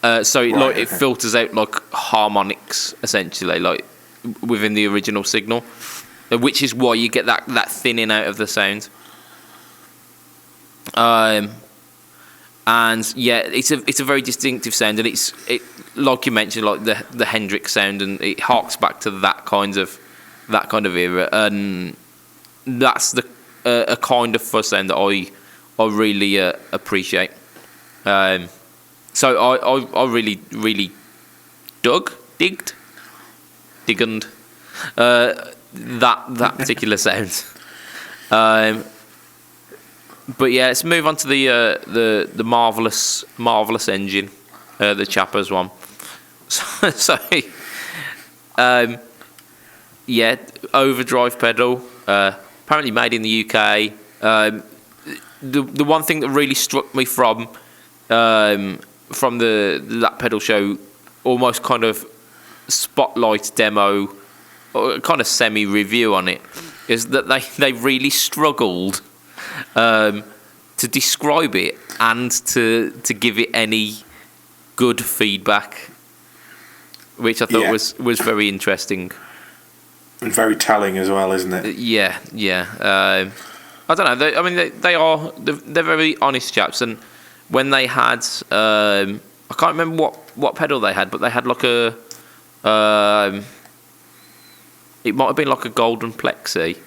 So it filters out like harmonics essentially, like within the original signal, which is why you get that thinning out of the sound. And yeah, it's a very distinctive sound, and it like you mentioned, like the Hendrix sound, and it harks back to that kind of era, and that's a kind of fuzz sound that I really appreciate. So I really digged that particular sound. But yeah, let's move on to the marvelous engine, the Chappers one. So yeah, overdrive pedal, apparently made in the UK. The one thing that really struck me from that pedal show, almost kind of spotlight demo, or kind of semi review on it, is that they really struggled to describe it and to give it any good feedback, which I thought was very interesting and very telling as well, isn't it? Yeah. I don't know. They're very honest chaps, and when they had I can't remember what pedal they had, but they had like a it might have been like a golden plexi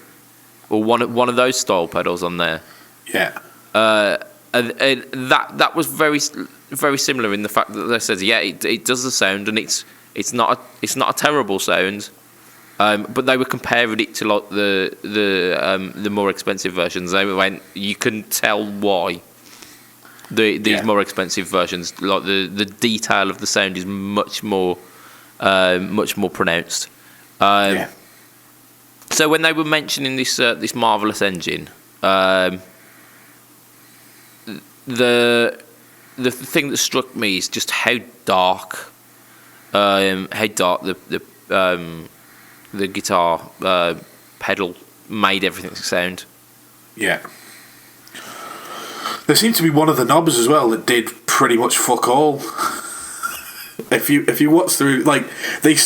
or one of those style pedals on there. Yeah. And that was very very similar in the fact that they said it does the sound, and it's not a terrible sound. But they were comparing it to like the more expensive versions. They went, you can tell why these more expensive versions, like the detail of the sound is much more pronounced. So when they were mentioning this marvelous engine, the thing that struck me is just how dark the guitar pedal made everything sound. Yeah. There seemed to be one of the knobs as well that did pretty much fuck all. If you watch through, like they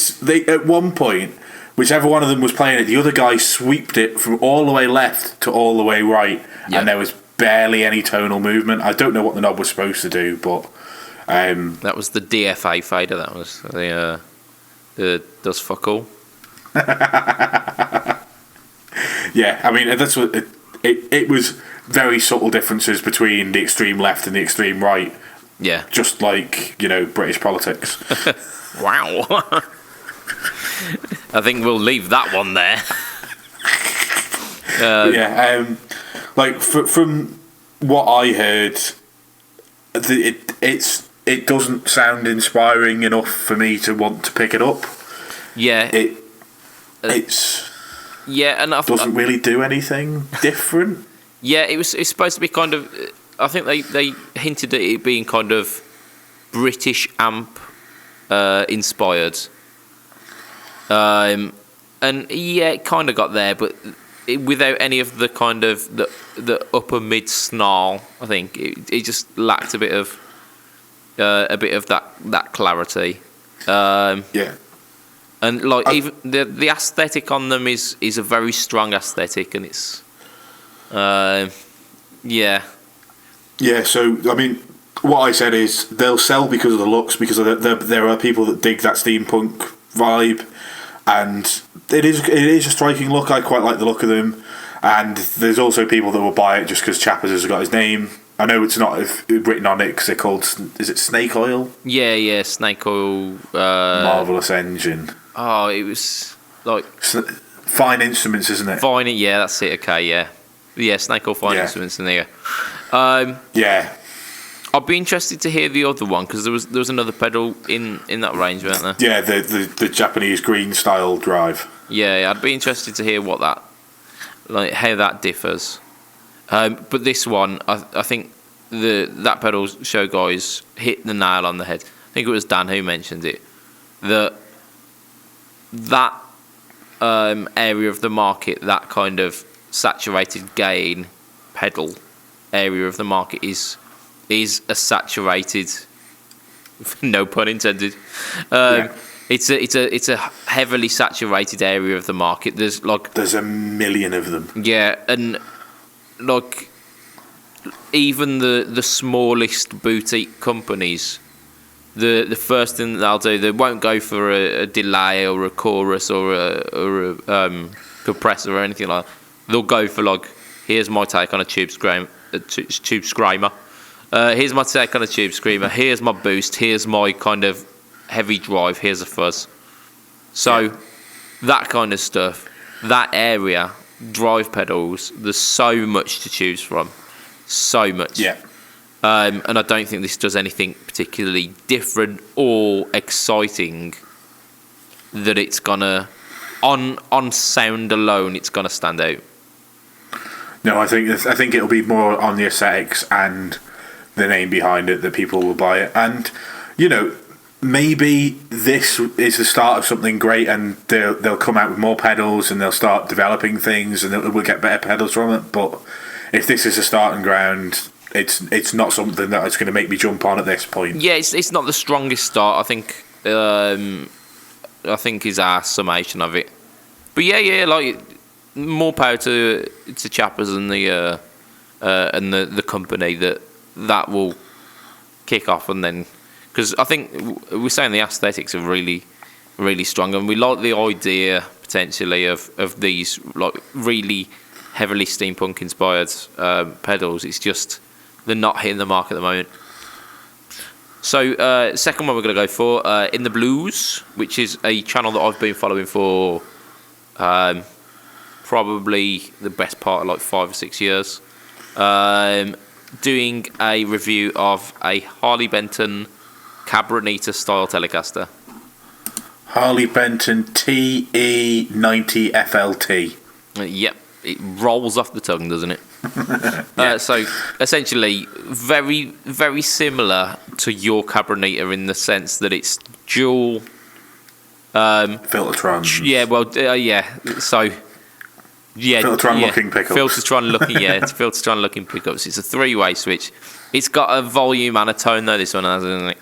at one point, whichever one of them was playing it, the other guy sweeped it from all the way left to all the way right, and there was barely any tonal movement. I don't know what the knob was supposed to do, but that was the DFA fader. That was the does fuck all. Yeah, I mean that's what it was. Very subtle differences between the extreme left and the extreme right. Yeah, just like British politics. Wow. I think we'll leave that one there. Like from what I heard, it doesn't sound inspiring enough for me to want to pick it up. Yeah, it's and doesn't really do anything different. Yeah, it's supposed to be kind of. I think they hinted at it being kind of British amp inspired, and it kind of got there, but without any of the kind of the upper mid snarl. I think it just lacked a bit of a bit of that clarity. Yeah. And like even the aesthetic on them is a very strong aesthetic, and it's yeah. Yeah, so I mean, what I said is they'll sell because of the looks, because there are people that dig that steampunk vibe, and it is a striking look. I quite like the look of them, and there's also people that will buy it just because Chappers has got his name. I know it's not written on it because they're called, is it Snake Oil? Yeah, Snake Oil. Marvelous Engine. Oh, it was like Fine Instruments, isn't it? Fine, yeah, that's it. Okay, yeah, Snake Oil Fine Instruments in there. Yeah. I'd be interested to hear the other one because there was another pedal in that range, weren't there? Yeah, the Japanese green style drive. Yeah, I'd be interested to hear what that, like how that differs. But this one, I think that pedal show guys hit the nail on the head. I think it was Dan who mentioned it. That area of the market, that kind of saturated gain pedal area of the market is a saturated, no pun intended. It's a heavily saturated area of the market. There's a million of them. Yeah, and like even the smallest boutique companies, the first thing that they'll do, they won't go for a delay or a chorus or a compressor or anything like that. They'll go for like, here's my take on a tube screamer. Here's my take on a tube screamer. Here's my boost. Here's my kind of heavy drive. Here's a fuzz. So that kind of stuff, that area, drive pedals, there's so much to choose from. So much. Yeah. And I don't think this does anything particularly different or exciting that it's gonna, on sound alone, it's gonna stand out. No, I think it'll be more on the aesthetics and the name behind it that people will buy it. And, you know, maybe this is the start of something great, and they'll come out with more pedals and they'll start developing things and we'll get better pedals from it. But if this is a starting ground, it's not something that is going to make me jump on at this point. Yeah, it's not the strongest start. I think is our summation of it. But yeah, like more power to Chappers and the company that will kick off, and then because I think we're saying the aesthetics are really, really strong, and we like the idea potentially of these like really heavily steampunk inspired pedals. It's just they're not hitting the mark at the moment. So second one we're going to go for InTheBlues, which is a channel that I've been following for probably the best part of like 5 or 6 years. Doing a review of a Harley Benton Cabronita style Telecaster. Harley Benton TE90 FLT. Yep, it rolls off the tongue, doesn't it? So essentially, very, very similar to your Cabronita in the sense that it's dual Filtertrons. Yeah, well, yeah. So yeah, Filtertron looking pickups. It's Filtertron looking pickups. It's a 3-way switch. It's got a volume and a tone though. This one has, isn't it?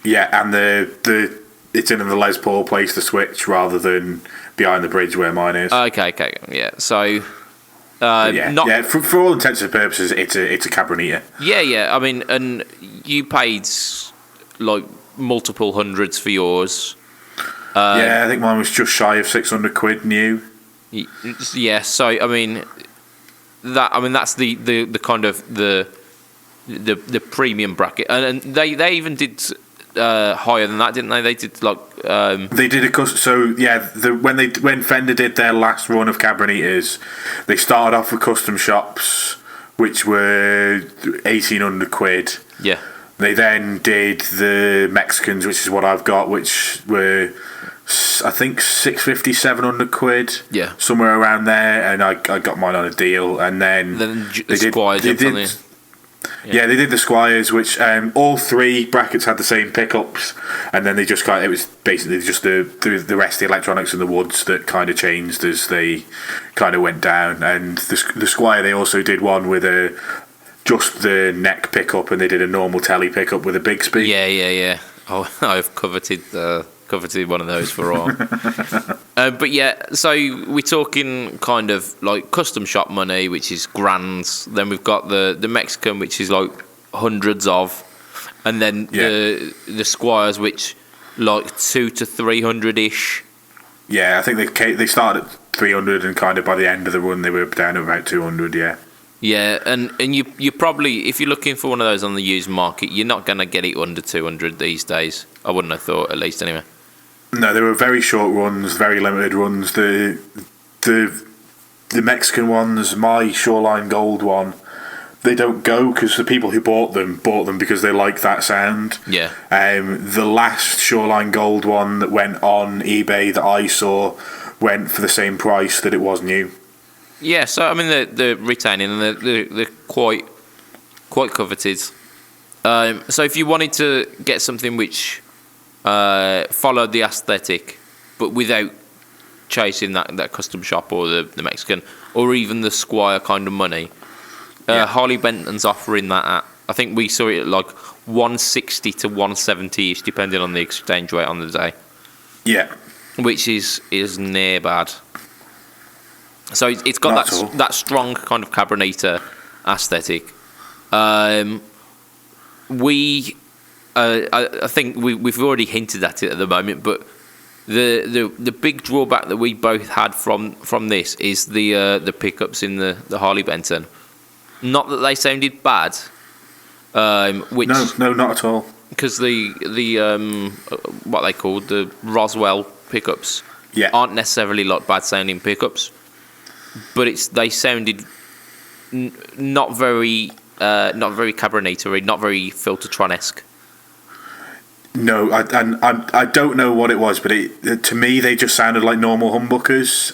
Yeah, and the it's in the Les Paul place the switch rather than behind the bridge where mine is. Okay, yeah. So. For all intents and purposes, it's a Cabronita. Yeah. I mean, and you paid like multiple hundreds for yours. I think mine was just shy of £600 new. Yeah, so I mean that's the kind of the premium bracket, and they even did higher than that, didn't they? They did like they did when Fender did their last run of Cabronitas, they started off with custom shops, which were £1,800. Yeah. They then did the Mexicans, which is what I've got, which were I think £650, £700. Yeah. Somewhere around there, and I got mine on a deal, and then they did. Yeah, they did the Squires, which all 3 brackets had the same pickups, and then they just it was basically just the rest of the electronics in the woods that kind of changed as they kind of went down. And the Squire, they also did one with just the neck pickup, and they did a normal telly pickup with a Bigsby. Yeah. Oh, I've coveted one of those for a while. But yeah, so we're talking kind of like custom shop money, which is grands. Then we've got the Mexican, which is like hundreds of, and then the Squires, which like 200 to 300 ish. Yeah, I think they started at 300, and kind of by the end of the run they were down to about 200. Yeah, and you probably, if you're looking for one of those on the used market, you're not going to get it under 200 these days. I wouldn't have thought, at least anyway. No, they were very short runs, very limited runs. The Mexican ones, my Shoreline Gold one, they don't go because the people who bought them because they like that sound. Yeah. The last Shoreline Gold one that went on eBay that I saw went for the same price that it was new. Yeah, so I mean they're retaining and they're quite coveted. So if you wanted to get something which followed the aesthetic, but without chasing that custom shop or the Mexican or even the Squire kind of money, Harley Benton's offering that at, I think we saw it at like 160 to 170 ish, depending on the exchange rate on the day. Yeah, which is near bad. So it's got that strong kind of Cabronita aesthetic. I think we've already hinted at it at the moment, but the big drawback that we both had from this is the pickups in the Harley Benton. Not that they sounded bad. Which no, not at all. Because the what they called the Roswell pickups aren't necessarily like bad sounding pickups. But they sounded not very Cabronita-y, not very Filtertron-esque. No, I don't know what it was, but to me they just sounded like normal humbuckers.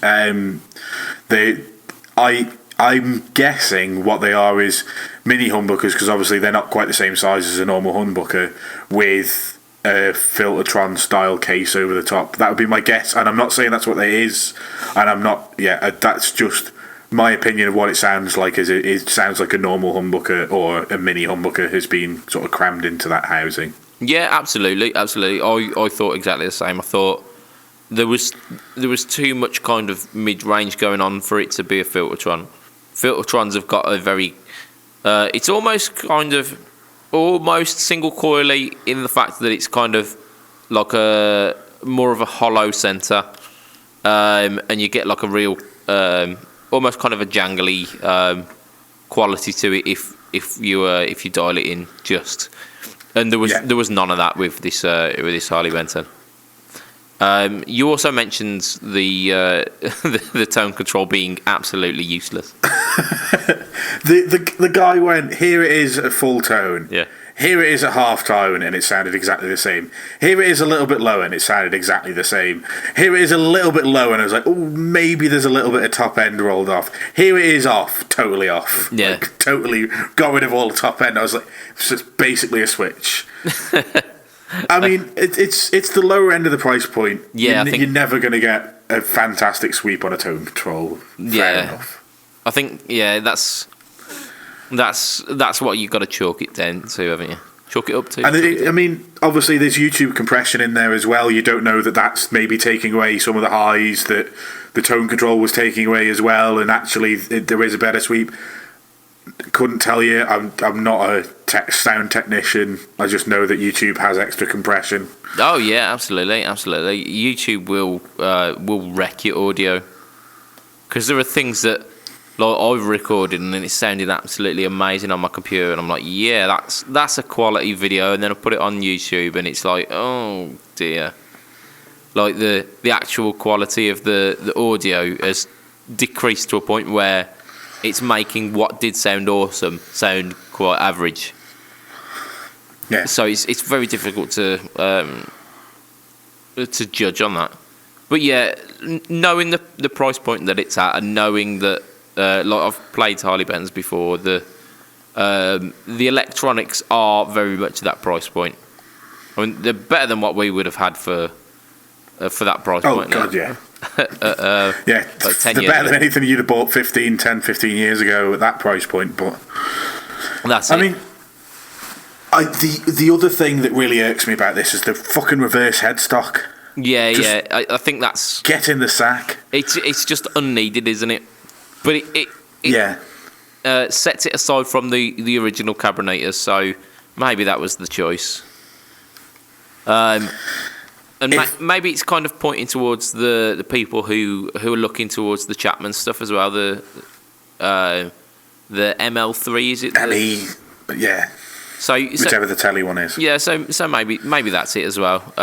I'm guessing what they are is mini humbuckers, because obviously they're not quite the same size as a normal humbucker with a Filtertron style case over the top. That would be my guess, and I'm not saying that's what it is, and I'm not. Yeah, that's just my opinion of what it sounds like. Is it sounds like a normal humbucker or a mini humbucker has been sort of crammed into that housing. Yeah, absolutely. I thought exactly the same. I thought there was too much kind of mid-range going on for it to be a Filtertron. Filtertrons have got a very it's almost single coily in the fact that it's kind of like a more of a hollow center, and you get like a real almost kind of a jangly quality to it if you dial it in just. And there was none of that with this Harley Benton. You also mentioned the tone control being absolutely useless. the guy went, here it is at full tone. Yeah. Here it is at half tone, and it sounded exactly the same. Here it is a little bit low, and it sounded exactly the same. Here it is a little bit low, and I was like, oh, maybe there's a little bit of top end rolled off. Here it is off, totally off. Yeah. Like, totally got rid of all the top end. I was like, it's just basically a switch. I mean, it's the lower end of the price point. Yeah, you're never going to get a fantastic sweep on a tone control. Fair enough. I think that's what you've got to chalk it down to, haven't you? Chalk it up to. And I mean, obviously, there's YouTube compression in there as well. You don't know that that's maybe taking away some of the highs that the tone control was taking away as well. And actually, there is a better sweep. Couldn't tell you. I'm not a sound technician. I just know that YouTube has extra compression. Oh yeah, absolutely. YouTube will wreck your audio, because there are things that like I've recorded and then it sounded absolutely amazing on my computer, and I'm like, yeah, that's a quality video, and then I put it on YouTube and it's like, oh dear, like the actual quality of the audio has decreased to a point where it's making what did sound awesome sound quite average. Yeah. So it's very difficult to judge on that. But yeah, knowing the price point that it's at, and knowing that like I've played Harley Bentons before, the electronics are very much that price point. I mean, they're better than what we would have had for that price point. Oh god, yeah. Yeah, like 10 they're years better ago. than anything you'd have bought 15 years ago at that price point. But That's I it. mean, the other thing that really irks me about this is the fucking reverse headstock. Yeah, Just yeah. I think that's... Get in the sack. It's just unneeded, isn't it? But it Yeah. sets it aside from the original carburetor, so maybe that was the choice. And maybe it's kind of pointing towards the people who are looking towards the Chapman stuff as well. The ML3, is it? Yeah. Whichever the telly one is. Yeah, so maybe that's it as well.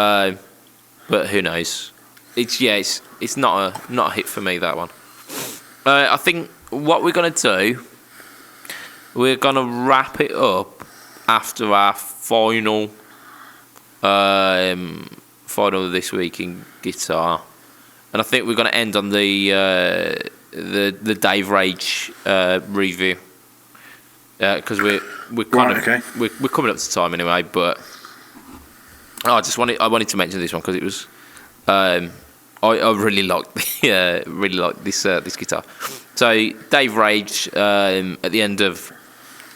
But who knows? It's not a hit for me, that one. I think what we're gonna do, we're gonna wrap it up after our final this week in guitar, and I think we're gonna end on the DaveRage review, because we're coming up to time anyway. But I wanted to mention this one because it was I really liked this guitar. So DaveRage at the end of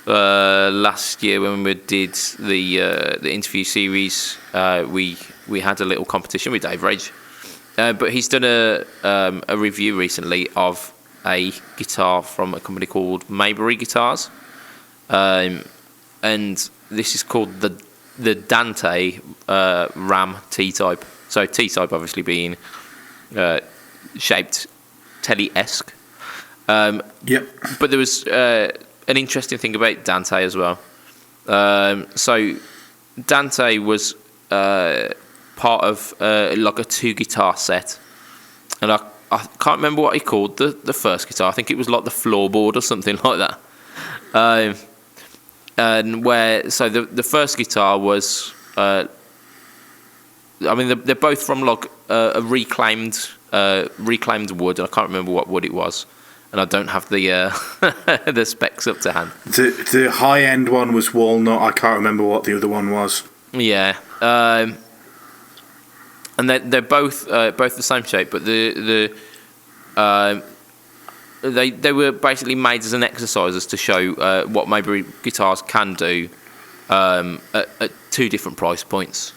last year when we did the interview series, we had a little competition with DaveRage, but he's done a review recently of a guitar from a company called Maybury Guitars, and this is called the Dante Ram T-type. So T-type obviously being shaped telly-esque. Yep. But there was an interesting thing about Dante as well. So Dante was part of like a 2-guitar set, and I can't remember what he called the first guitar. I think it was like the floorboard or something like that. And so the first guitar was, I mean they're both from like a reclaimed wood, and I can't remember what wood it was, and I don't have the the specs up to hand. The high end one was walnut. I can't remember what the other one was. Yeah, and they're both the same shape, but they were basically made as an exercise as to show what Maybury guitars can do at 2 different price points.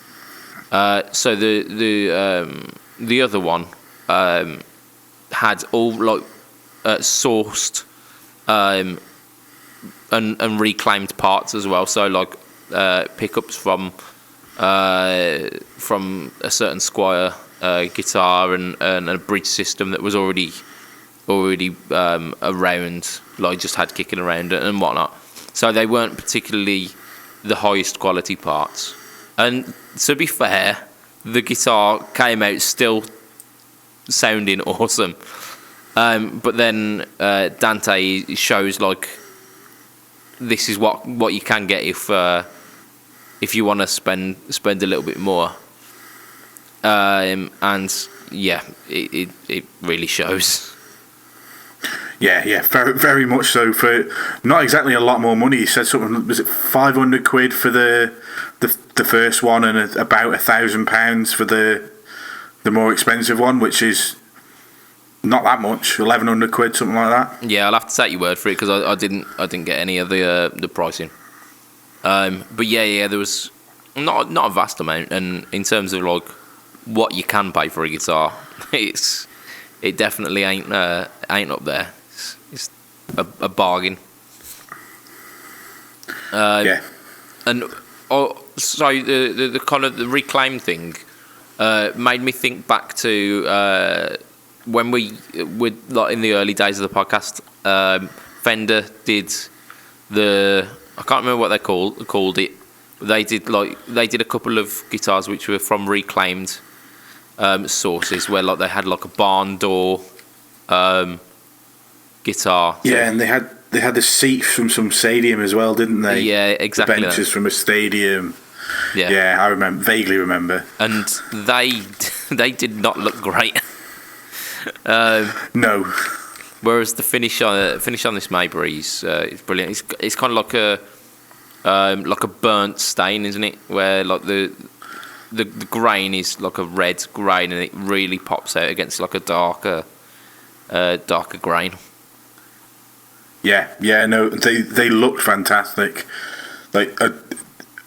So the other one had all like sourced and reclaimed parts as well. So like pickups from a certain Squire guitar and a bridge system that was already around, like just had kicking around and whatnot. So they weren't particularly the highest quality parts. And to be fair, the guitar came out still sounding awesome. But then Dante shows like this is what you can get if you want to spend a little bit more. And yeah, it really shows. Yeah, very, very much so. For not exactly a lot more money, he said something. Was it £500 for the first one, and about £1,000 for the more expensive one, which is not that much, £1,100, something like that. Yeah, I'll have to take your word for it because I didn't get any of the pricing. But yeah, there was not a vast amount, and in terms of like what you can pay for a guitar, it definitely ain't up there. It's a bargain. Yeah. And so the kind of the reclaimed thing made me think back to when we were like in the early days of the podcast. Fender did I can't remember what they called it. They did a couple of guitars which were from reclaimed sources, where like they had like a barn door guitar. Yeah, and they had the seats from some stadium as well, didn't they? Yeah, exactly. The benches from a stadium. Yeah, I vaguely remember. And they did not look great. No. Whereas the finish on this Maybury is brilliant. It's kind of like a burnt stain, isn't it? Where like the grain is like a red grain, and it really pops out against like a darker grain. Yeah, no, they looked fantastic. Like,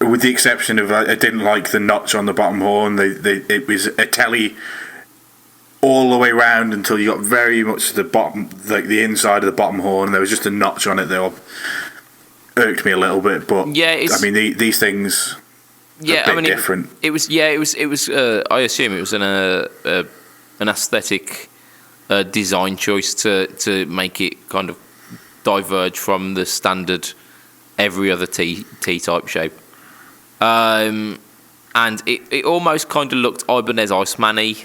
with the exception of, I didn't like the notch on the bottom horn. It was a telly all the way round until you got very much to the bottom, like the inside of the bottom horn. There was just a notch on it that irked me a little bit. But I mean, these things. Yeah, a bit different. It was. I assume it was an aesthetic design choice to make it kind of diverge from the standard every other T-type shape. And it almost kind of looked Ibanez Iceman-y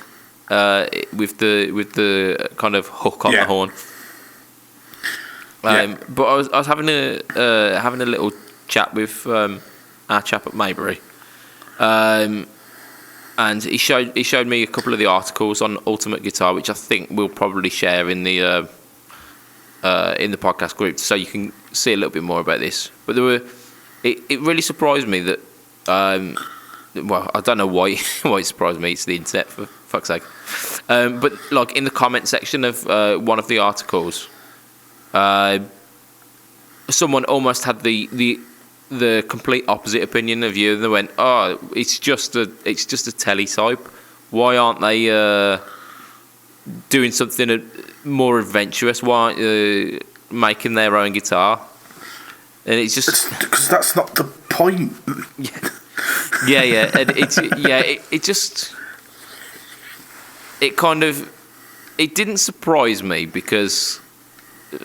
with the kind of hook on the horn. But I was having a little chat with our chap at Maybury, and he showed me a couple of the articles on Ultimate Guitar, which I think we'll probably share in the podcast group, so you can see a little bit more about this. But it really surprised me that. Well, I don't know why it surprised me. It's the internet, for fuck's sake. But like in the comment section of one of the articles, someone almost had the complete opposite opinion of you. They went, "Oh, it's just a teletype. Why aren't they doing something more adventurous? Why aren't you making their own guitar?" And it's just because that's not the point. Yeah, and it just it didn't surprise me because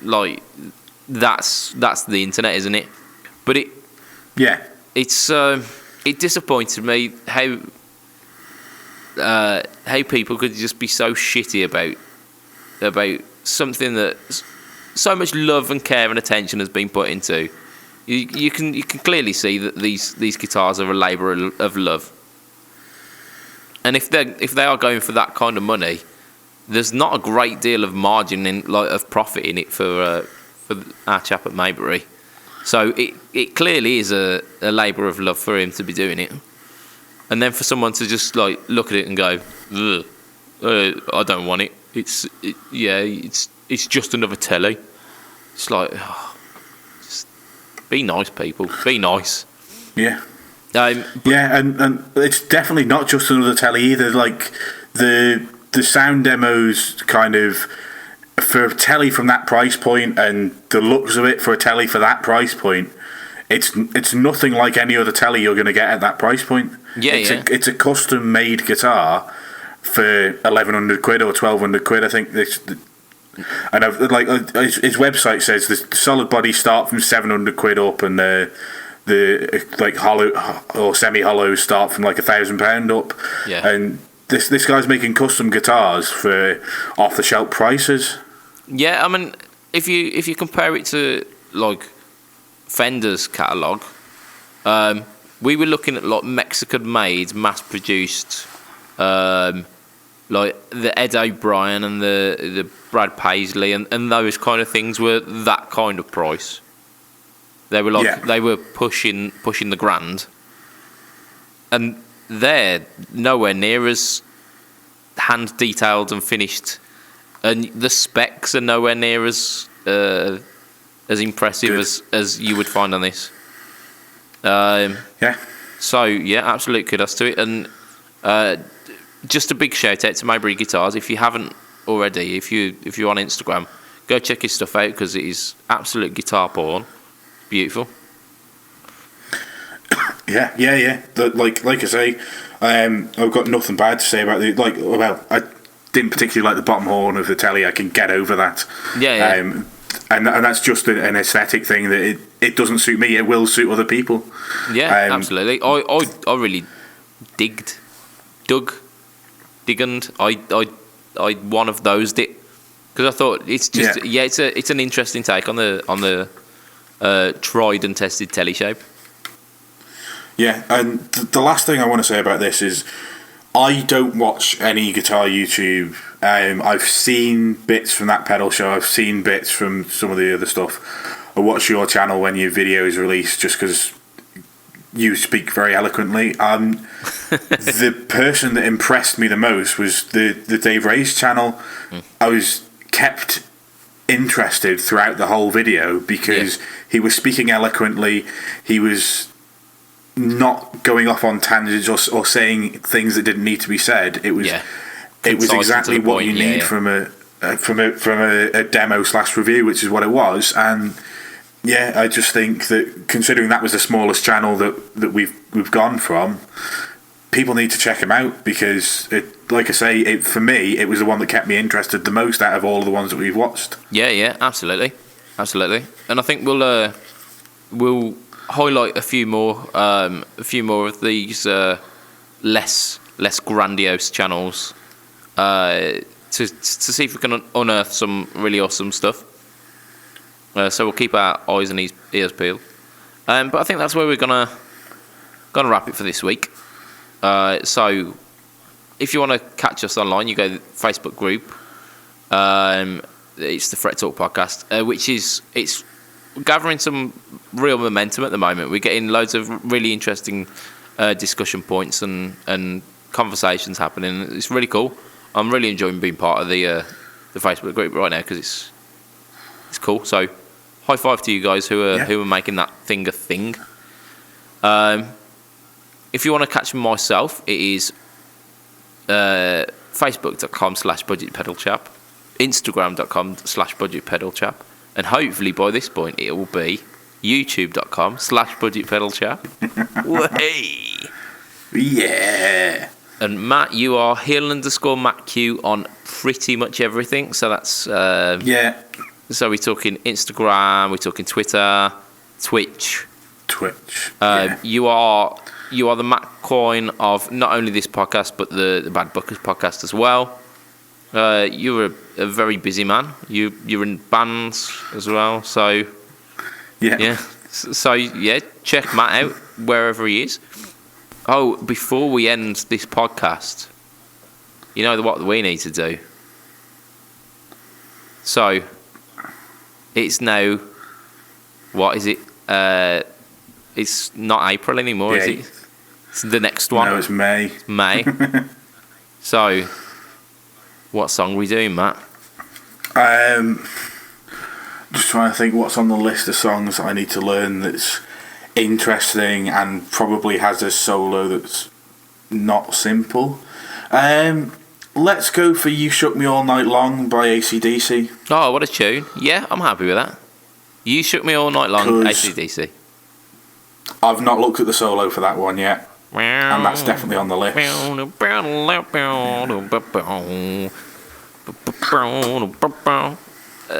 like that's the internet, isn't it? But it disappointed me how people could just be so shitty about something that so much love and care and attention has been put into. You can clearly see that these guitars are a labour of love, and if they are going for that kind of money, there's not a great deal of margin of profit in it for our chap at Maybury. So it clearly is a labour of love for him to be doing it, and then for someone to just like look at it and go, I don't want it. It's just another telly. It's like. Be nice, people. Be nice. Yeah. And it's definitely not just another telly either. Like the sound demos, kind of for a telly from that price point, and the looks of it for a telly for that price point, it's nothing like any other telly you're going to get at that price point. It's a custom made guitar for 1,100 quid or 1,200 quid. I think this. And his website says the solid bodies start from 700 quid up, and the like hollow or semi hollows start from like £1,000 up. Yeah. And this guy's making custom guitars for off the shelf prices. Yeah, I mean, if you compare it to like Fender's catalogue, we were looking at like Mexican made, mass produced. Like the Ed O'Brien and the Brad Paisley and those kind of things were that kind of price. They were they were pushing the grand, and they're nowhere near as hand detailed and finished, and the specs are nowhere near as impressive as you would find on this. So yeah, absolute kudos to it, and. Just a big shout out to Maybury Guitars. If you haven't already, if you're on Instagram, go check his stuff out because it is absolute guitar porn. Beautiful. Yeah. Like I say, I've got nothing bad to say about the I didn't particularly like the bottom horn of the telly. I can get over that. Yeah. And that's just an aesthetic thing that it doesn't suit me. It will suit other people. Yeah, absolutely. I really digged. I one of those it because I thought it's just it's an interesting take on the tried and tested telly shape. Yeah, and the last thing I want to say about this is I don't watch any guitar YouTube. I've seen bits from that pedal show. I've seen bits from some of the other stuff. I watch your channel when your video is released just because you speak very eloquently. The person that impressed me the most was the DaveRage channel. I was kept interested throughout the whole video because he was speaking eloquently. He was not going off on tangents or saying things that didn't need to be said. It was exactly what you need from a demo / review, which is what it was. And I just think that considering that was the smallest channel that we've gone from, people need to check him out because, like I say, for me, it was the one that kept me interested the most out of all of the ones that we've watched. Yeah, absolutely. And I think we'll highlight a few more of these less grandiose channels to see if we can unearth some really awesome stuff. So we'll keep our eyes and ears peeled. But I think that's where we're gonna wrap it for this week. So if you want to catch us online, you go to the Facebook group. It's the Fret Talk podcast, it's gathering some real momentum at the moment. We're getting loads of really interesting discussion points and conversations happening. It's really cool. I'm really enjoying being part of the Facebook group right now because it's cool. So high five to you guys who are making that thing a thing. If you want to catch myself, it is facebook.com/BudgetPedalChap, instagram.com/BudgetPedalChap, and hopefully by this point it will be youtube.com/BudgetPedalChap. Way. Yeah. And Matt, you are Hill_MattQ on pretty much everything. So that's So we're talking Instagram, we're talking Twitter, Twitch. You are the Matt Quine of not only this podcast but the Bad Buckers podcast as well. You're a very busy man. You're in bands as well. So check Matt out wherever he is. Oh, before we end this podcast, you know what we need to do? So, it's now, what is it? It's not April anymore, is it? It's the next one. No, it's May. So, what song are we doing, Matt? Just trying to think what's on the list of songs I need to learn that's interesting and probably has a solo that's not simple. Let's go for You Shook Me All Night Long by AC/DC. Oh, what a tune. Yeah, I'm happy with that. You Shook Me All Night Long, AC/DC. I've not looked at the solo for that one yet, and that's definitely on the list.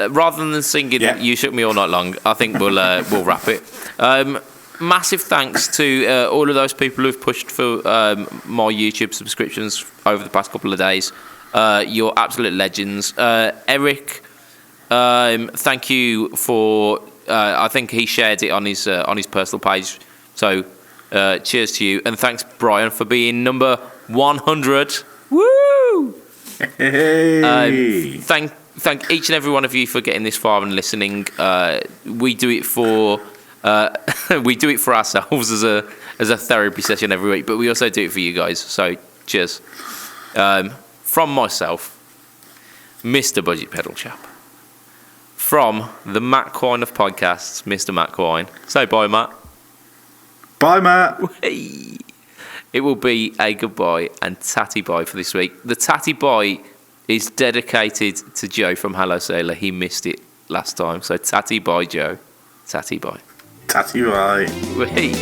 Rather than singing You Shook Me All Night Long, I think we'll wrap it. Massive thanks to all of those people who've pushed for my YouTube subscriptions over the past couple of days. You're absolute legends. Eric, thank you for. I think he shared it on his personal page. So cheers to you, and thanks Brian for being number 100. Woo! Hey. Thank each and every one of you for getting this far and listening. We do it for ourselves as a therapy session every week, but we also do it for you guys. So cheers. From myself, Mr. Budget Pedal Chap. From the Matt Quine of podcasts, Mr. Matt Quine. Say bye, Matt. Bye, Matt. Hey. It will be a goodbye and tatty bye for this week. The tatty bye is dedicated to Joe from Hello Sailor. He missed it last time. So tatty bye, Joe. Tatty bye. Tatty bye. Hey.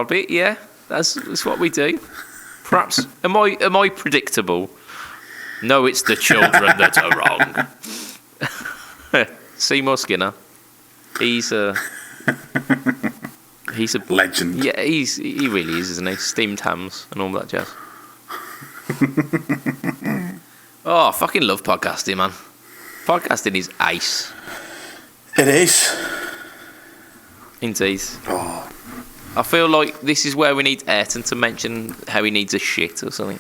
Bit, yeah, that's what we do. Perhaps am I predictable? No, it's the children that are wrong. Seymour Skinner, he's a legend. Yeah, he really is, isn't he? Steamed hams and all that jazz. Oh, I fucking love podcasting, man. Podcasting is ace. It is. Indeed. Oh. I feel like this is where we need Ayrton to mention how he needs a shit or something.